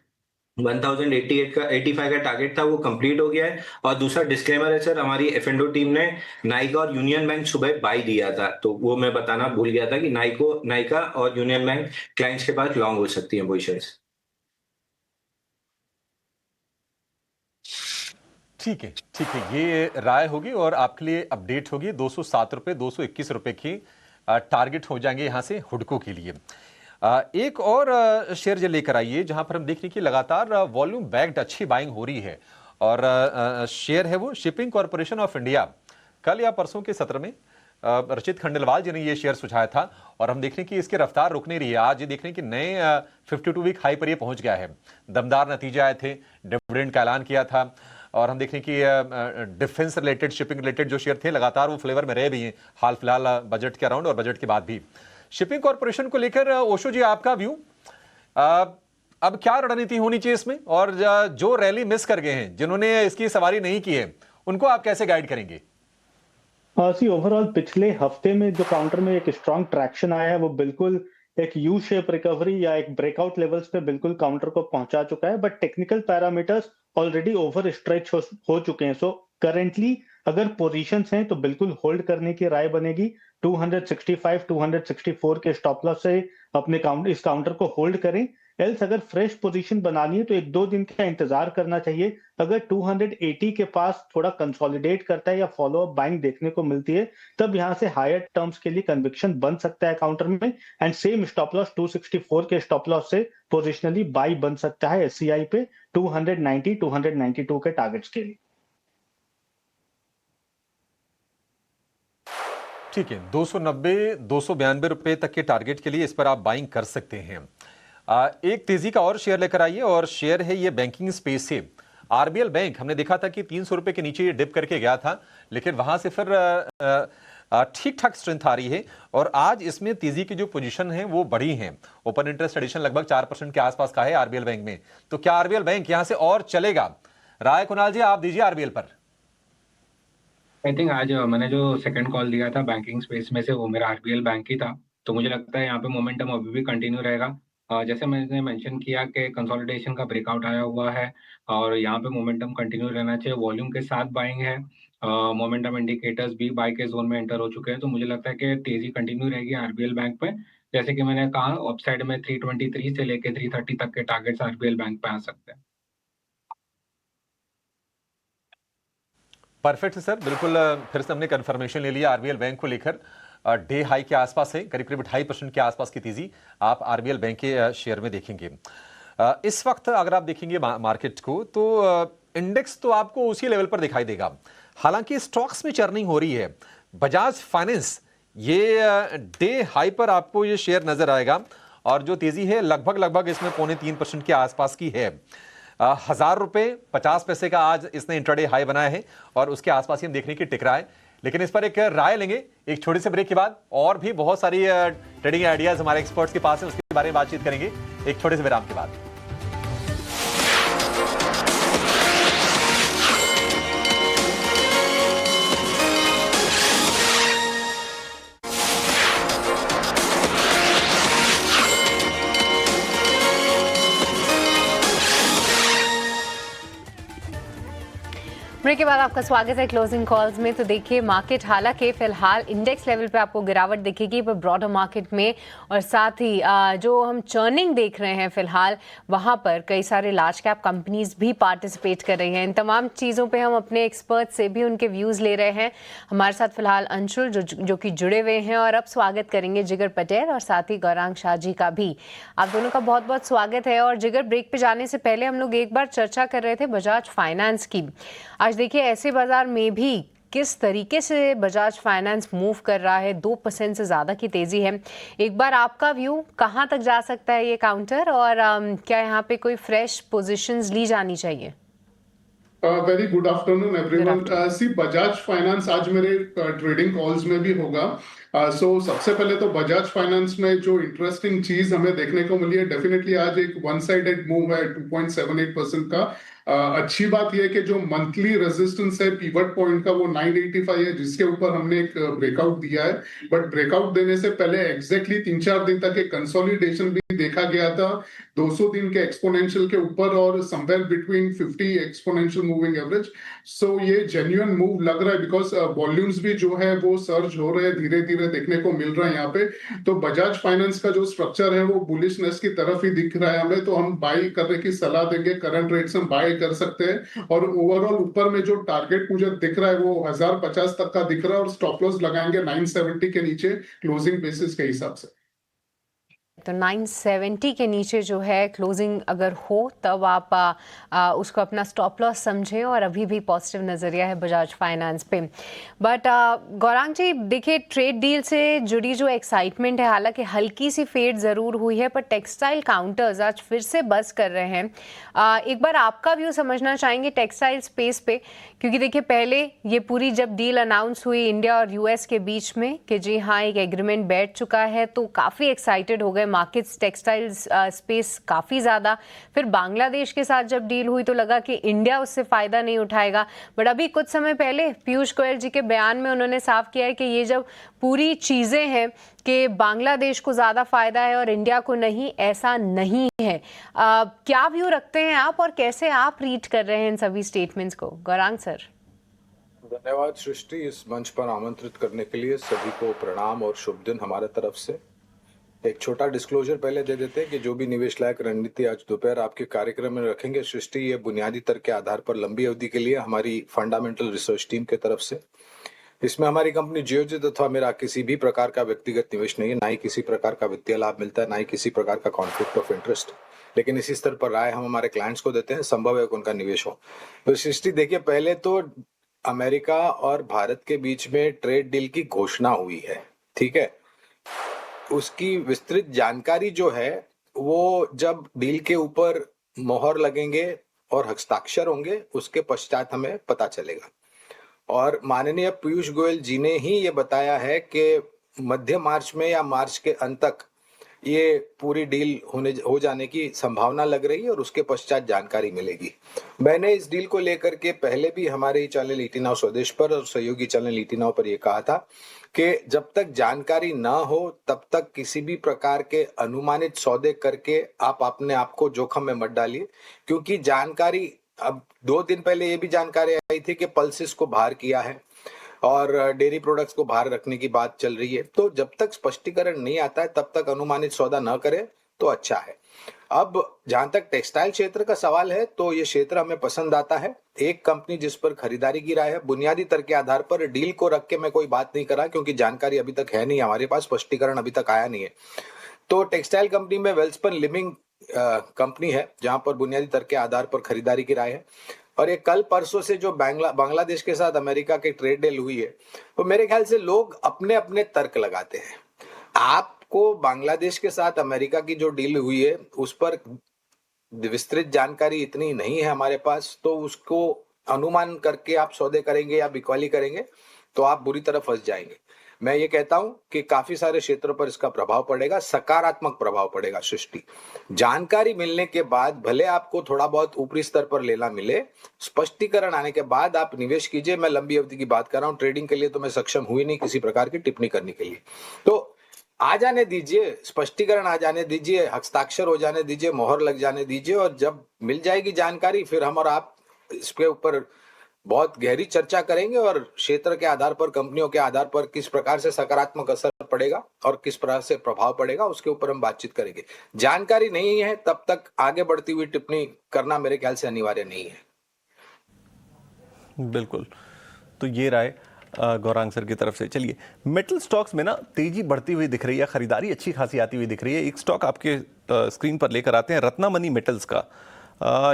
1088 का 85 का टारगेट था, वो कंप्लीट हो गया है। और दूसरा डिस्क्लेमर है सर, हमारी एफ&ओ टीम ने नाइका और यूनियन बैंक सुबह बाय दिया था, तो वो मैं बताना भूल गया था कि नाइका और यूनियन बैंक क्लाइंट्स के पास लॉन्ग हो सकती है पोजीशंस। ठीक है, ये राय होगी और आपके लिए अपडेट होगी। 207 रुपए 221 रुपए की टारगेट हो जाएंगे यहां से हुडको के लिए। एक और शेयर जो लेकर आइए जहां पर हम देख रहे हैं कि लगातार वॉल्यूम बैक्ड अच्छी बाइंग हो रही है, और शेयर है वो शिपिंग कॉर्पोरेशन ऑफ इंडिया। कल या परसों के सत्र में रचित खंडेलवाल जी ने ये शेयर सुझाया था, और हम देख रहे हैं कि इसकी रफ्तार रुक नहीं रही है। आज ये देख रहे हैं कि नए 52 वीक हाई पर ये पहुंच गया है। दमदार नतीजे आए थे, डिविडेंड का ऐलान किया था, और हम देख रहे हैं कि डिफेंस रिलेटेड, शिपिंग रिलेटेड जो शेयर थे लगातार वो फ्लेवर में रहे भी हैं हाल फिलहाल बजट के अराउंड और बजट के बाद भी। शिपिंग कॉर्पोरेशन को लेकर ओशो जी आपका व्यू, अब क्या रणनीति होनी चाहिए इसमें, और जो रैली मिस कर गए हैं, जिन्होंने इसकी सवारी नहीं की है, उनको आप कैसे गाइड करेंगे? ओवरऑल पिछले हफ्ते में जो काउंटर में एक स्ट्रॉन्ग ट्रैक्शन आया है, वो बिल्कुल एक यू शेप रिकवरी या एक ब्रेकआउट लेवल्स पे बिल्कुल काउंटर को पहुंचा चुका है, but technical parameters already over stretch हो चुके हैं। सो करेंटली अगर पोजीशंस हैं तो बिल्कुल होल्ड करने की राय बनेगी। 265 264 के स्टॉप लॉस से अपने इस काउंटर को होल्ड करें। एल्स अगर फ्रेश पोजीशन बनानी है तो 1-2 दिन का इंतजार करना चाहिए। अगर 280 के पास थोड़ा कंसोलिडेट करता है या फॉलो अप बाइंग देखने को मिलती है, तब यहां से हायर टर्म्स के लिए कन्विक्शन बन सकता है काउंटर में। एंड सेम स्टॉप लॉस 264 के स्टॉप लॉस से पोजिशनली बाई बन सकता है एससीआई पे 290 292 के टारगेट्स के लिए। ठीक है, 290 292 रुपए तक के टारगेट के लिए इस पर आप बाइंग कर सकते हैं। एक तेजी का और शेयर लेकर आइए, और शेयर है ये बैंकिंग स्पेस से आरबीएल बैंक। हमने देखा था कि 300 रुपए के नीचे ये डिप करके गया था, लेकिन वहां से फिर ठीक ठाक स्ट्रेंथ आ रही है, और आज इसमें तेजी की जो पोजीशन है वो बढ़ी है। ओपन इंटरेस्ट एडिशन लगभग 4% के आसपास का है आरबीएल बैंक में। तो क्या आरबीएल बैंक यहां से और चलेगा? राय कुणाल जी आप दीजिए आरबीएल पर। आई थिंक आज मैंने जो सेकंड कॉल दिया था बैंकिंग स्पेस में से, वो मेरा आरबीएल बैंक ही था। तो मुझे लगता है यहाँ पे मोमेंटम अभी भी कंटिन्यू रहेगा। जैसे मैंने मेंशन किया कि कंसोलिडेशन का ब्रेकआउट आया हुआ है, और यहाँ पे मोमेंटम कंटिन्यू रहना चाहिए। वॉल्यूम के साथ बाइंग है, मोमेंटम इंडिकेटर्स भी बाय के जोन में एंटर हो चुके हैं। तो मुझे लगता है कि तेजी कंटिन्यू रहेगी आरबीएल बैंक पे। जैसे कि मैंने कहा, अपसाइड में 323 से लेके 330 तक के टारगेट्स आरबीएल बैंक पे आ सकते हैं। परफेक्ट सर, बिल्कुल। फिर से हमने कंफर्मेशन ले लिया आरबीएल बैंक को लेकर। डे हाई के आसपास है, करीब करीब 2.5% के आसपास की तेजी आप आरबीएल बैंक के शेयर में देखेंगे। इस वक्त अगर आप देखेंगे मार्केट को, तो इंडेक्स तो आपको उसी लेवल पर दिखाई देगा। हालांकि स्टॉक्स में चर्निंग हो रही है। बजाज फाइनेंस ये डे हाई पर आपको ये शेयर नजर आएगा, और जो तेजी है लगभग इसमें 0.25% के आसपास की है। 1000 रुपए 50 पैसे का आज इसने इंट्राडे हाई बनाया है, और उसके आसपास ही हम देखने की टिक रहा है। लेकिन इस पर एक राय लेंगे एक छोटे से ब्रेक के बाद। और भी बहुत सारी ट्रेडिंग आइडियाज हमारे एक्सपर्ट्स के पास है, उसके बारे में बातचीत करेंगे एक छोटे से विराम के बाद। ब्रेक के बाद आपका स्वागत है क्लोजिंग कॉल्स में। तो देखिए मार्केट हालांकि फिलहाल इंडेक्स लेवल पे आपको गिरावट दिखेगी, पर ब्रॉडर मार्केट में और साथ ही जो हम चर्निंग देख रहे हैं फिलहाल, वहां पर कई सारे लार्ज कैप कंपनीज भी पार्टिसिपेट कर रही हैं। इन तमाम चीज़ों पे हम अपने एक्सपर्ट से भी उनके व्यूज़ ले रहे हैं। हमारे साथ फिलहाल अंशुल जो कि जुड़े हुए हैं, और अब स्वागत करेंगे जिगर पटेल और साथ ही गौरांग शाह जी का भी। आप दोनों का बहुत बहुत स्वागत है। और जिगर, ब्रेक पे जाने से पहले हम लोग एक बार चर्चा कर रहे थे बजाज फाइनेंस की। आज देखिए ऐसे बाजार में भी किस तरीके से बजाज फाइनेंस मूव कर रहा है, 2% से ज़्यादा की तेज़ी है। एक बार आपका व्यू, कहाँ तक जा सकता है ये काउंटर, और क्या यहाँ पे कोई फ्रेश पोजीशंस ली जानी चाहिए? Very good afternoon everyone. See Bajaj Finance आज मेरे ट्रेडिंग कॉल्स में भी होगा। सबसे पहले तो बजाज फाइनेंस में जो इंटरेस्टिंग चीज हमें देखने को मिली है, डेफिनेटली आज एक वन साइडेड मूव है 2.78% का। अच्छी बात यह है कि जो मंथली रेजिस्टेंस है पिवट पॉइंट का वो 985 है, जिसके ऊपर हमने एक ब्रेकआउट दिया है। बट ब्रेकआउट देने से पहले एग्जैक्टली 3-4 दिन तक एक कंसोलिडेशन भी देखा गया था 200 दिन के एक्सपोनेंशियल के ऊपर और somewhere between 50 exponential moving average. So ये जेन्युइन मूव लग रहा है बिकॉज वॉल्यूम्स भी जो है वो सर्ज हो रहे हैं, धीरे धीरे देखने को मिल रहा है यहाँ पे। तो बजाज फाइनेंस का जो स्ट्रक्चर है वो बुलिशनेस की तरफ ही दिख रहा है हमें, तो हम बाई करने की सलाह देंगे। करंट रेट से हम बाय कर सकते हैं और ओवरऑल ऊपर में जो टारगेट मुझे दिख रहा है वो 1050 तक का दिख रहा है और स्टॉप लॉस लगाएंगे 970 के नीचे क्लोजिंग बेसिस के हिसाब से। तो 970 के नीचे जो है क्लोजिंग अगर हो तब आप उसको अपना स्टॉप लॉस समझें और अभी भी पॉजिटिव नज़रिया है बजाज फाइनेंस पे। बट गौरांग जी देखिए, ट्रेड डील से जुड़ी जो एक्साइटमेंट है हालांकि हल्की सी फेड ज़रूर हुई है, पर टेक्सटाइल काउंटर्स आज फिर से बज़ कर रहे हैं। एक बार आपका व्यू समझना चाहेंगे टेक्सटाइल स्पेस पे, क्योंकि देखिए पहले ये पूरी जब डील अनाउंस हुई इंडिया और यूएस के बीच में कि जी हाँ एक एग्रीमेंट बैठ चुका है, तो काफ़ी एक्साइटेड हो गए मार्केट्स, टेक्सटाइल स्पेस काफ़ी ज़्यादा। फिर बांग्लादेश के साथ जब डील हुई तो लगा कि इंडिया उससे फ़ायदा नहीं उठाएगा, बट अभी कुछ समय पहले पीयूष गोयल जी के बयान में उन्होंने साफ किया है कि ये जब पूरी चीज़ें हैं कि बांग्लादेश को ज़्यादा फ़ायदा है और इंडिया को नहीं, ऐसा नहीं है। क्या व्यू रखते हैं आप और कैसे आप रीड कर रहे हैं इन सभी स्टेटमेंट्स को? गौरांग सर। धन्यवाद सृष्टि, इस मंच पर आमंत्रित करने के लिए सभी को प्रणाम और शुभ दिन हमारे तरफ से। एक छोटा डिस्क्लोजर पहले दे देते हैं कि जो भी निवेश लायक रणनीति आज दोपहर आपके कार्यक्रम में रखेंगे सृष्टि, ये बुनियादी तर्क के आधार पर लंबी अवधि के लिए हमारी फंडामेंटल रिसर्च टीम की तरफ से। इसमें हमारी कंपनी जियोजित अथवा मेरा किसी भी प्रकार का व्यक्तिगत निवेश नहीं है, ना ही किसी प्रकार का वित्तीय लाभ मिलता है, ना ही किसी प्रकार का कॉन्फ्लिक्ट ऑफ इंटरेस्ट। लेकिन इसी स्तर पर राय हम हमारे क्लाइंट्स को देते हैं, संभव है कि उनका निवेश हो। तो सृष्टि देखिए, पहले तो अमेरिका और भारत के बीच में ट्रेड डील की घोषणा हुई है, ठीक है। उसकी विस्तृत जानकारी जो है वो जब डील के ऊपर मोहर लगेंगे और हस्ताक्षर होंगे उसके पश्चात हमें पता चलेगा। और माननीय पीयूष गोयल जी ने ही ये बताया है कि मध्य मार्च में या मार्च के अंत तक ये पूरी डील हो जाने की संभावना लग रही है और उसके पश्चात जानकारी मिलेगी। मैंने इस डील को लेकर के पहले भी हमारे चैनल ईटी नाउ स्वदेश पर और सहयोगी चैनल ईटी नाउ पर यह कहा था कि जब तक जानकारी ना हो तब तक किसी भी प्रकार के अनुमानित सौदे करके आप अपने आप को जोखिम में मत डालिए, क्योंकि जानकारी अब 2 दिन पहले ये भी जानकारी आई थी कि पल्सेस को बाहर किया है और डेयरी प्रोडक्ट्स को बाहर रखने की बात चल रही है। तो जब तक स्पष्टीकरण नहीं आता है तब तक अनुमानित सौदा न करें तो अच्छा है। अब जहां तक टेक्सटाइल क्षेत्र का सवाल है तो ये क्षेत्र हमें पसंद आता है। एक कंपनी जिस पर खरीदारी की राय है, बुनियादी तर्क के आधार पर डील को रख के मैं कोई बात नहीं कर रहा क्योंकि जानकारी अभी तक है नहीं हमारे पास, स्पष्टीकरण अभी तक आया नहीं है। तो टेक्सटाइल कंपनी में वेल्सपन लिविंग कंपनी है जहां पर बुनियादी तर्क के आधार पर खरीदारी की राय है। और ये कल परसों से जो बांग्लादेश के साथ अमेरिका के ट्रेड डील हुई है, तो मेरे ख्याल से लोग अपने अपने तर्क लगाते हैं। आपको बांग्लादेश के साथ अमेरिका की जो डील हुई है उस पर विस्तृत जानकारी इतनी नहीं है हमारे पास, तो उसको अनुमान करके आप सौदे करेंगे या बिकवाली करेंगे तो आप बुरी तरह फंस जाएंगे। मैं ये कहता हूं कि काफी सारे क्षेत्रों पर इसका प्रभाव पड़ेगा, सकारात्मक प्रभाव पड़ेगा सृष्टि। जानकारी मिलने के बाद भले आपको थोड़ा बहुत ऊपरी स्तर पर लेना मिले, स्पष्टीकरण आने के बाद आप निवेश कीजिए। मैं लंबी अवधि की बात कर रहा हूं, ट्रेडिंग के लिए तो मैं सक्षम हुई नहीं किसी प्रकार की टिप्पणी करने के लिए। तो आ जाने दीजिए, स्पष्टीकरण आ जाने दीजिए, हस्ताक्षर हो जाने दीजिए, मोहर लग जाने दीजिए, और जब मिल जाएगी जानकारी फिर हम और आप इसके ऊपर बहुत गहरी चर्चा करेंगे और क्षेत्र के आधार पर, कंपनियों के आधार पर किस प्रकार से सकारात्मक असर पड़ेगा और किस प्रकार से प्रभाव पड़ेगा उसके ऊपर हम बातचीत करेंगे। जानकारी नहीं है तब तक आगे बढ़ती हुई टिप्पणी करना मेरे ख्याल से अनिवार्य नहीं है। बिल्कुल, तो ये राय गौरांग सर की तरफ से। चलिए, मेटल स्टॉक्स में ना तेजी बढ़ती हुई दिख रही है, खरीदारी अच्छी खासी आती हुई दिख रही है। एक स्टॉक आपके स्क्रीन पर लेकर आते हैं, रत्नामणि मेटल्स का।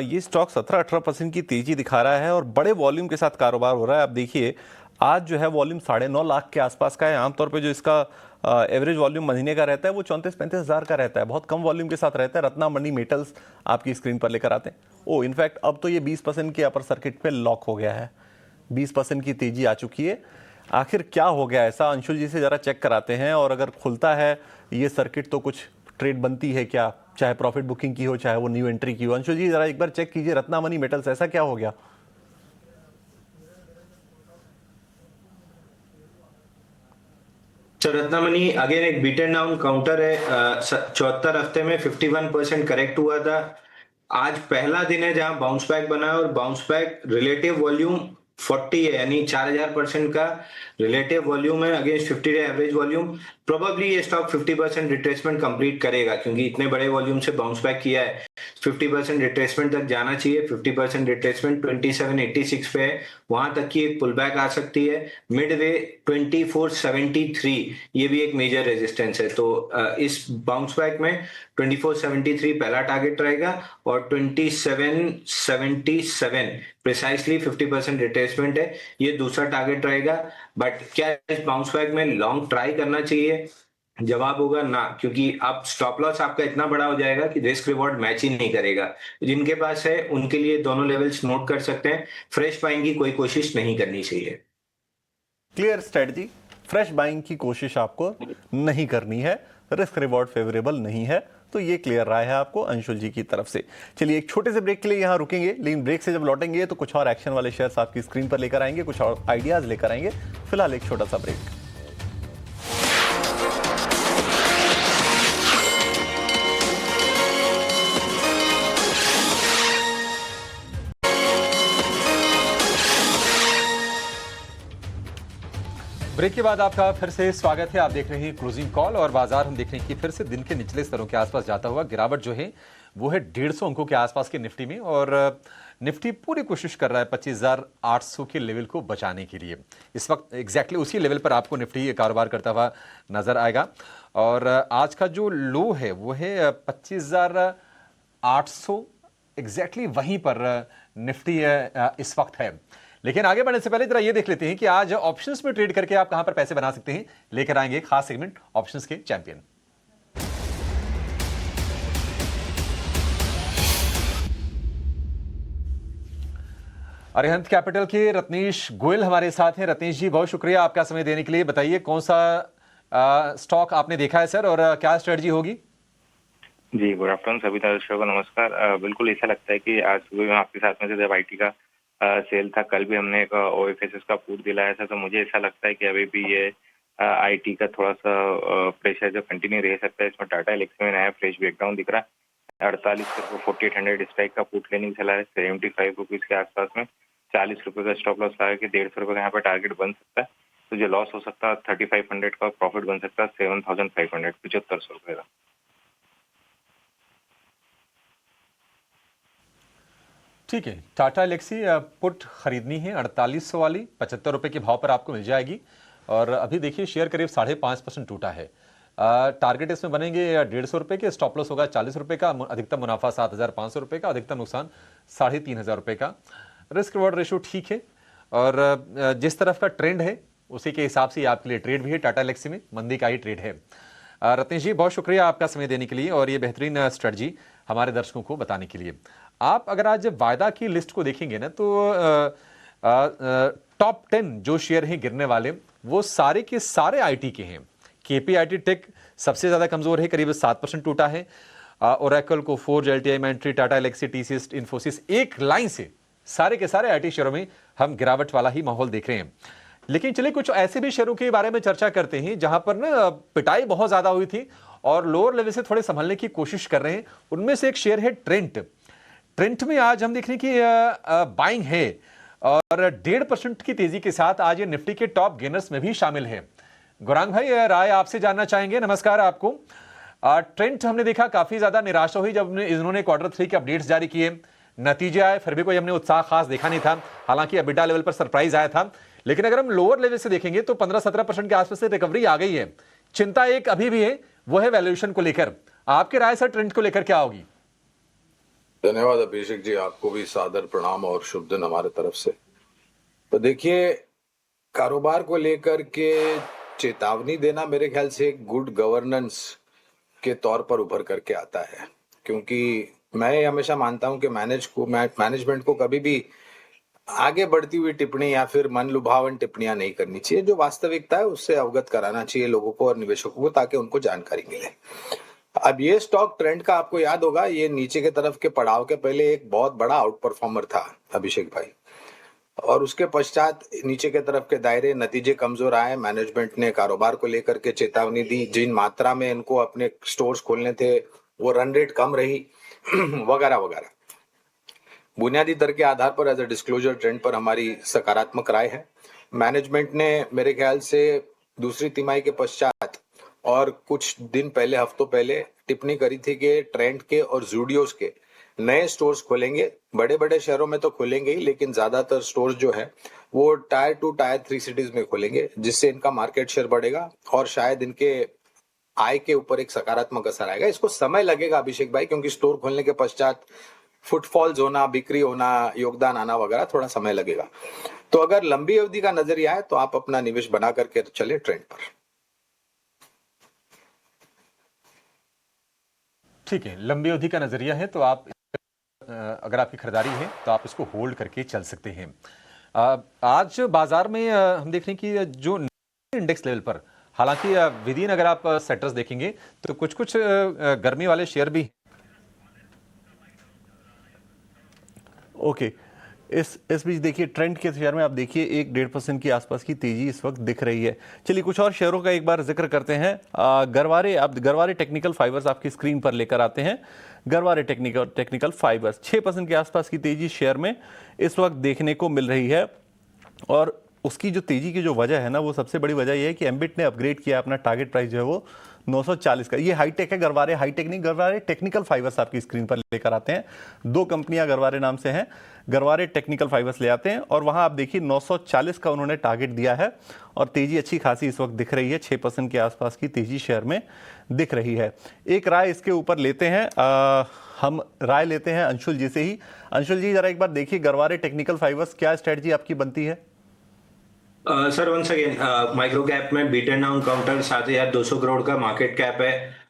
ये स्टॉक 17-18% की तेजी दिखा रहा है और बड़े वॉल्यूम के साथ कारोबार हो रहा है। आप देखिए आज जो है वॉल्यूम 9.5 लाख के आसपास का है। आमतौर पे जो इसका एवरेज वॉल्यूम महीने का रहता है वो 34-35 हज़ार का रहता है, बहुत कम वॉल्यूम के साथ रहता है। रत्नामणि मेटल्स आपकी स्क्रीन पर लेकर आते हैं। इनफैक्ट अब तो ये 20% के अपर सर्किट पे लॉक हो गया है, 20% की तेजी आ चुकी है। आखिर क्या हो गया ऐसा, अंशुल जी से जरा चेक कराते हैं। और अगर खुलता है ये सर्किट तो कुछ ट्रेड बनती है क्या? चाहे प्रॉफिट बुकिंग की हो, चाहे वो न्यू एंट्री की हो। अंशुल जी जरा एक बार चेक कीजिए रत्नामणि मेटल्स, ऐसा क्या हो गया? तो रत्नामणि अगेन एक बीटन डाउन काउंटर है। 74 हफ्ते में 51% करेक्ट हुआ था। आज पहला दिन है जहां बाउंस बैक बना है और बाउंस बैक रिलेटिव वॉल्यूम 40 है, यानी 4000% का रिलेटिव वॉल्यूम है against 50 day average volume. Probably ये स्टॉक 50% रिट्रेसमेंट कंप्लीट करेगा क्योंकि इतने बड़े वॉल्यूम से बाउंस बैक किया है। 50% रिट्रेसमेंट तक जाना चाहिए। 50% रिट्रेसमेंट 2786 पे है, वहां तक की एक पुल बैक आ सकती है। मिड वे 2473 ये भी एक मेजर रेजिस्टेंस है। तो इस बाउंस बैक में 2473 पहला टारगेट रहेगा और 2777 प्रिसाइसली 50% रिट्रेसमेंट है, ये दूसरा टारगेट रहेगा। बट क्या इस बाउंस बैक में लॉन्ग ट्राई करना चाहिए? जवाब होगा ना, क्योंकि अब स्टॉप लॉस आपका इतना बड़ा हो जाएगा कि रिस्क रिवॉर्ड मैच ही नहीं करेगा। जिनके पास है उनके लिए दोनों लेवल्स नोट कर सकते हैं। फ्रेश बाइंग की कोई कोशिश नहीं करनी चाहिए। क्लियर स्ट्रेटजी, फ्रेश बाइंग की कोशिश आपको नहीं करनी है, रिस्क रिवॉर्ड फेवरेबल नहीं है, तो ये क्लियर राय है आपको अंशुल जी की तरफ से। चलिए एक छोटे से ब्रेक के लिए यहां रुकेंगे, लेकिन ब्रेक से जब लौटेंगे तो कुछ और एक्शन वाले शेयर्स आपकी स्क्रीन पर लेकर आएंगे, कुछ और आइडियाज लेकर आएंगे। फिलहाल एक छोटा सा ब्रेक। ब्रेक के बाद आपका फिर से स्वागत है। आप देख रहे हैं क्लोजिंग कॉल और बाजार हम देख रहे हैं कि फिर से दिन के निचले स्तरों के आसपास जाता हुआ गिरावट जो है वो है 150 अंकों के आसपास के निफ्टी में, और निफ्टी पूरी कोशिश कर रहा है 25,800 के लेवल को बचाने के लिए। इस वक्त एग्जैक्टली उसी लेवल पर आपको निफ्टी कारोबार करता हुआ नजर आएगा और आज का जो लो है वो है 25,800, एग्जैक्टली वहीं पर निफ्टी इस वक्त है। लेकिन आगे बढ़ने से पहले जरा ये देख लेते हैं कि आज ऑप्शंस में ट्रेड करके आप कहां पर पैसे बना सकते हैं। लेकर आएंगे एक खास सेगमेंट ऑप्शंस के चैंपियन। अरिहंत कैपिटल के रत्नेश गोयल हमारे साथ हैं। रत्नेश जी बहुत शुक्रिया आपका समय देने के लिए। बताइए कौन सा स्टॉक आपने देखा है सर और क्या स्ट्रेटजी होगी? जी गुड आफ्टरनून सभी दर्शकों को नमस्कार। बिल्कुल ऐसा लगता है कि आज सुबह में आपके साथ में से जब आईटी का सेल था, कल भी हमने एक ओएफएसएस का पुट दिलाया था, तो मुझे ऐसा लगता है कि अभी भी ये आईटी का थोड़ा सा प्रेशर जो कंटिन्यू रह सकता है। इसमें टाटा एलेक्सी में नया फ्रेश ब्रेकडाउन दिख रहा है। 48 रुपये 4800 स्ट्राइक का पुट लेने चला है। 75 रुपीज के आसपास में 40 रुपये का स्टॉप लॉस लगा के 150 रुपये का यहाँ पर टारगेट बन सकता है। तो जो लॉस हो सकता है 3500 का, प्रॉफिट बन सकता है 7500 7500 रुपये का। ठीक है, टाटा एलेक्सी पुट खरीदनी है 4800 वाली, 75 रुपए के भाव पर आपको मिल जाएगी। और अभी देखिए शेयर करीब 5.5% टूटा है। टारगेट इसमें बनेंगे 150 रुपए के, स्टॉप लॉस होगा 40 रुपए का, अधिकतम मुनाफा 7,500 रुपए का, अधिकतम नुकसान 3,500 रुपए का। रिस्क रिवॉर्ड रेशियो ठीक है और जिस तरफ का ट्रेंड है उसी के हिसाब से आपके लिए ट्रेड भी है। टाटा एलेक्सी में मंदी का ही ट्रेड है। रत्नेश जी बहुत शुक्रिया आपका समय देने के लिए और ये बेहतरीन स्ट्रेटजी हमारे दर्शकों को बताने के लिए। आप अगर आज वायदा की लिस्ट को देखेंगे ना तो टॉप 10 जो शेयर हैं गिरने वाले वो सारे के सारे आईटी के हैं। केपीआईटी टेक सबसे ज्यादा कमजोर है, करीब 7% टूटा है। Oracle, Coforge, LTI Mindtree, Tata Elxsi, TCS, Infosys, एक लाइन से सारे के सारे आईटी शेयरों में हम गिरावट वाला ही माहौल देख रहे हैं। लेकिन चलिए कुछ ऐसे भी शेयरों के बारे में चर्चा करते हैं जहां पर ना पिटाई बहुत ज्यादा हुई थी और लोअर लेवल से थोड़े संभलने की कोशिश कर रहे हैं। उनमें से एक शेयर है ट्रेंट। ट्रेंट में आज हम देख रहे हैं कि बाइंग है और 1.5% की तेजी के साथ आज ये निफ्टी के टॉप गेनर्स में भी शामिल है। गौरांग भाई राय आपसे जानना चाहेंगे। नमस्कार आपको। ट्रेंट हमने देखा काफी ज्यादा निराशा हुई जब इन्होंने Q3 के अपडेट्स जारी किए, नतीजे आए, फिर भी कोई हमने उत्साह खास देखा नहीं था। हालांकि एबिटा लेवल पर सरप्राइज आया था, लेकिन अगर हम लोअर लेवल से देखेंगे तो 15-17% के आसपास से रिकवरी आ गई है। चिंता एक अभी भी है, वो है वैल्यूएशन को लेकर। आपके राय सर ट्रेंड को लेकर क्या होगी? धन्यवाद अभिषेक जी, आपको भी सादर प्रणाम और शुभ दिन हमारे तरफ से। तो देखिए, कारोबार को लेकर के चेतावनी देना मेरे ख्याल से एक गुड गवर्नेंस के तौर पर उभर करके आता है, क्योंकि मैं हमेशा मानता हूं कि मैनेजमेंट को कभी भी आगे बढ़ती हुई टिप्पणी या फिर मन लुभावन टिप्पणियां नहीं करनी चाहिए। जो वास्तविकता है उससे अवगत कराना चाहिए लोगों को और निवेशकों को, ताकि उनको जानकारी मिले। अब ये स्टॉक ट्रेंड का आपको याद होगा, ये नीचे के तरफ के पड़ाव के पहले एक बहुत बड़ा आउट परफॉर्मर था अभिषेक भाई, और उसके पश्चात नीचे के तरफ के दायरे नतीजे कमजोर आए। मैनेजमेंट ने कारोबार को लेकर के चेतावनी दी, जिन मात्रा में इनको अपने स्टोर्स खोलने थे वो रन रेट कम रही वगैरह वगैरह। बुनियादी दर के आधार पर एज अ डिस्क्लोजर ट्रेंड पर हमारी सकारात्मक राय है। मैनेजमेंट ने मेरे ख्याल से दूसरी तिमाही के पश्चात और कुछ दिन पहले, हफ्तों पहले टिप्पणी करी थी कि ट्रेंड के और जूडियोस के नए स्टोर्स खोलेंगे। बड़े बड़े शहरों में तो खोलेंगे ही, लेकिन ज्यादातर स्टोर्स जो है वो टायर 2 टायर 3 सिटीज में खोलेंगे, जिससे इनका मार्केट शेयर बढ़ेगा और शायद इनके आय के ऊपर एक सकारात्मक असर आएगा। इसको समय लगेगा अभिषेक भाई, क्योंकि स्टोर खोलने के पश्चात फुटफॉल्स होना, बिक्री होना, योगदान आना वगैरह थोड़ा समय लगेगा। तो अगर लंबी अवधि का नजरिया है तो आप अपना निवेश बना करके चले ट्रेंड पर। ठीक है, लंबी अवधि का नजरिया है तो आप, अगर आपकी खरीदारी है तो आप इसको होल्ड करके चल सकते हैं। आज बाजार में हम देख रहे हैं कि जो इंडेक्स लेवल पर, हालांकि विदिन अगर आप सेक्टर्स देखेंगे तो कुछ कुछ गर्मी वाले शेयर भी। ओके, इस बीच देखिए ट्रेंड के शेयर में आप देखिए 1-1.5% की आसपास की तेजी इस वक्त दिख रही है। चलिए कुछ और शेयरों का एक बार जिक्र करते हैं। गरवारे टेक्निकल फाइबर्स आपकी स्क्रीन पर लेकर आते हैं। गरवारे टेक्निकल फाइबर्स 6% के आसपास की तेजी शेयर में इस वक्त देखने को मिल रही है, और उसकी जो तेजी की जो वजह है ना, वो सबसे बड़ी वजह यह है कि एम्बिट ने अपग्रेड किया अपना टारगेट प्राइस जो है वो 940 का। ये हाईटेक है, गरवारे हाईटेक नहीं, गरवारे टेक्निकल फाइबर्स आपकी स्क्रीन पर लेकर आते हैं। 2 कंपनियां गरवारे नाम से हैं, गरवारे टेक्निकल फाइबर्स ले आते हैं, और वहां आप देखिए 940 का उन्होंने टारगेट दिया है, और तेजी अच्छी खासी इस वक्त दिख रही है। 6% के आसपास की तेजी शेयर में दिख रही है। एक राय इसके ऊपर लेते हैं, हम राय लेते हैं अंशुल जी से ही। अंशुल जी, जरा एक बार देखिए गरवारे टेक्निकल फाइबर्स क्या स्ट्रेटजी आपकी बनती है? Sir once again micro cap में बीटन डाउन काउंटर 7,200 करोड़ का मार्केट कैप है।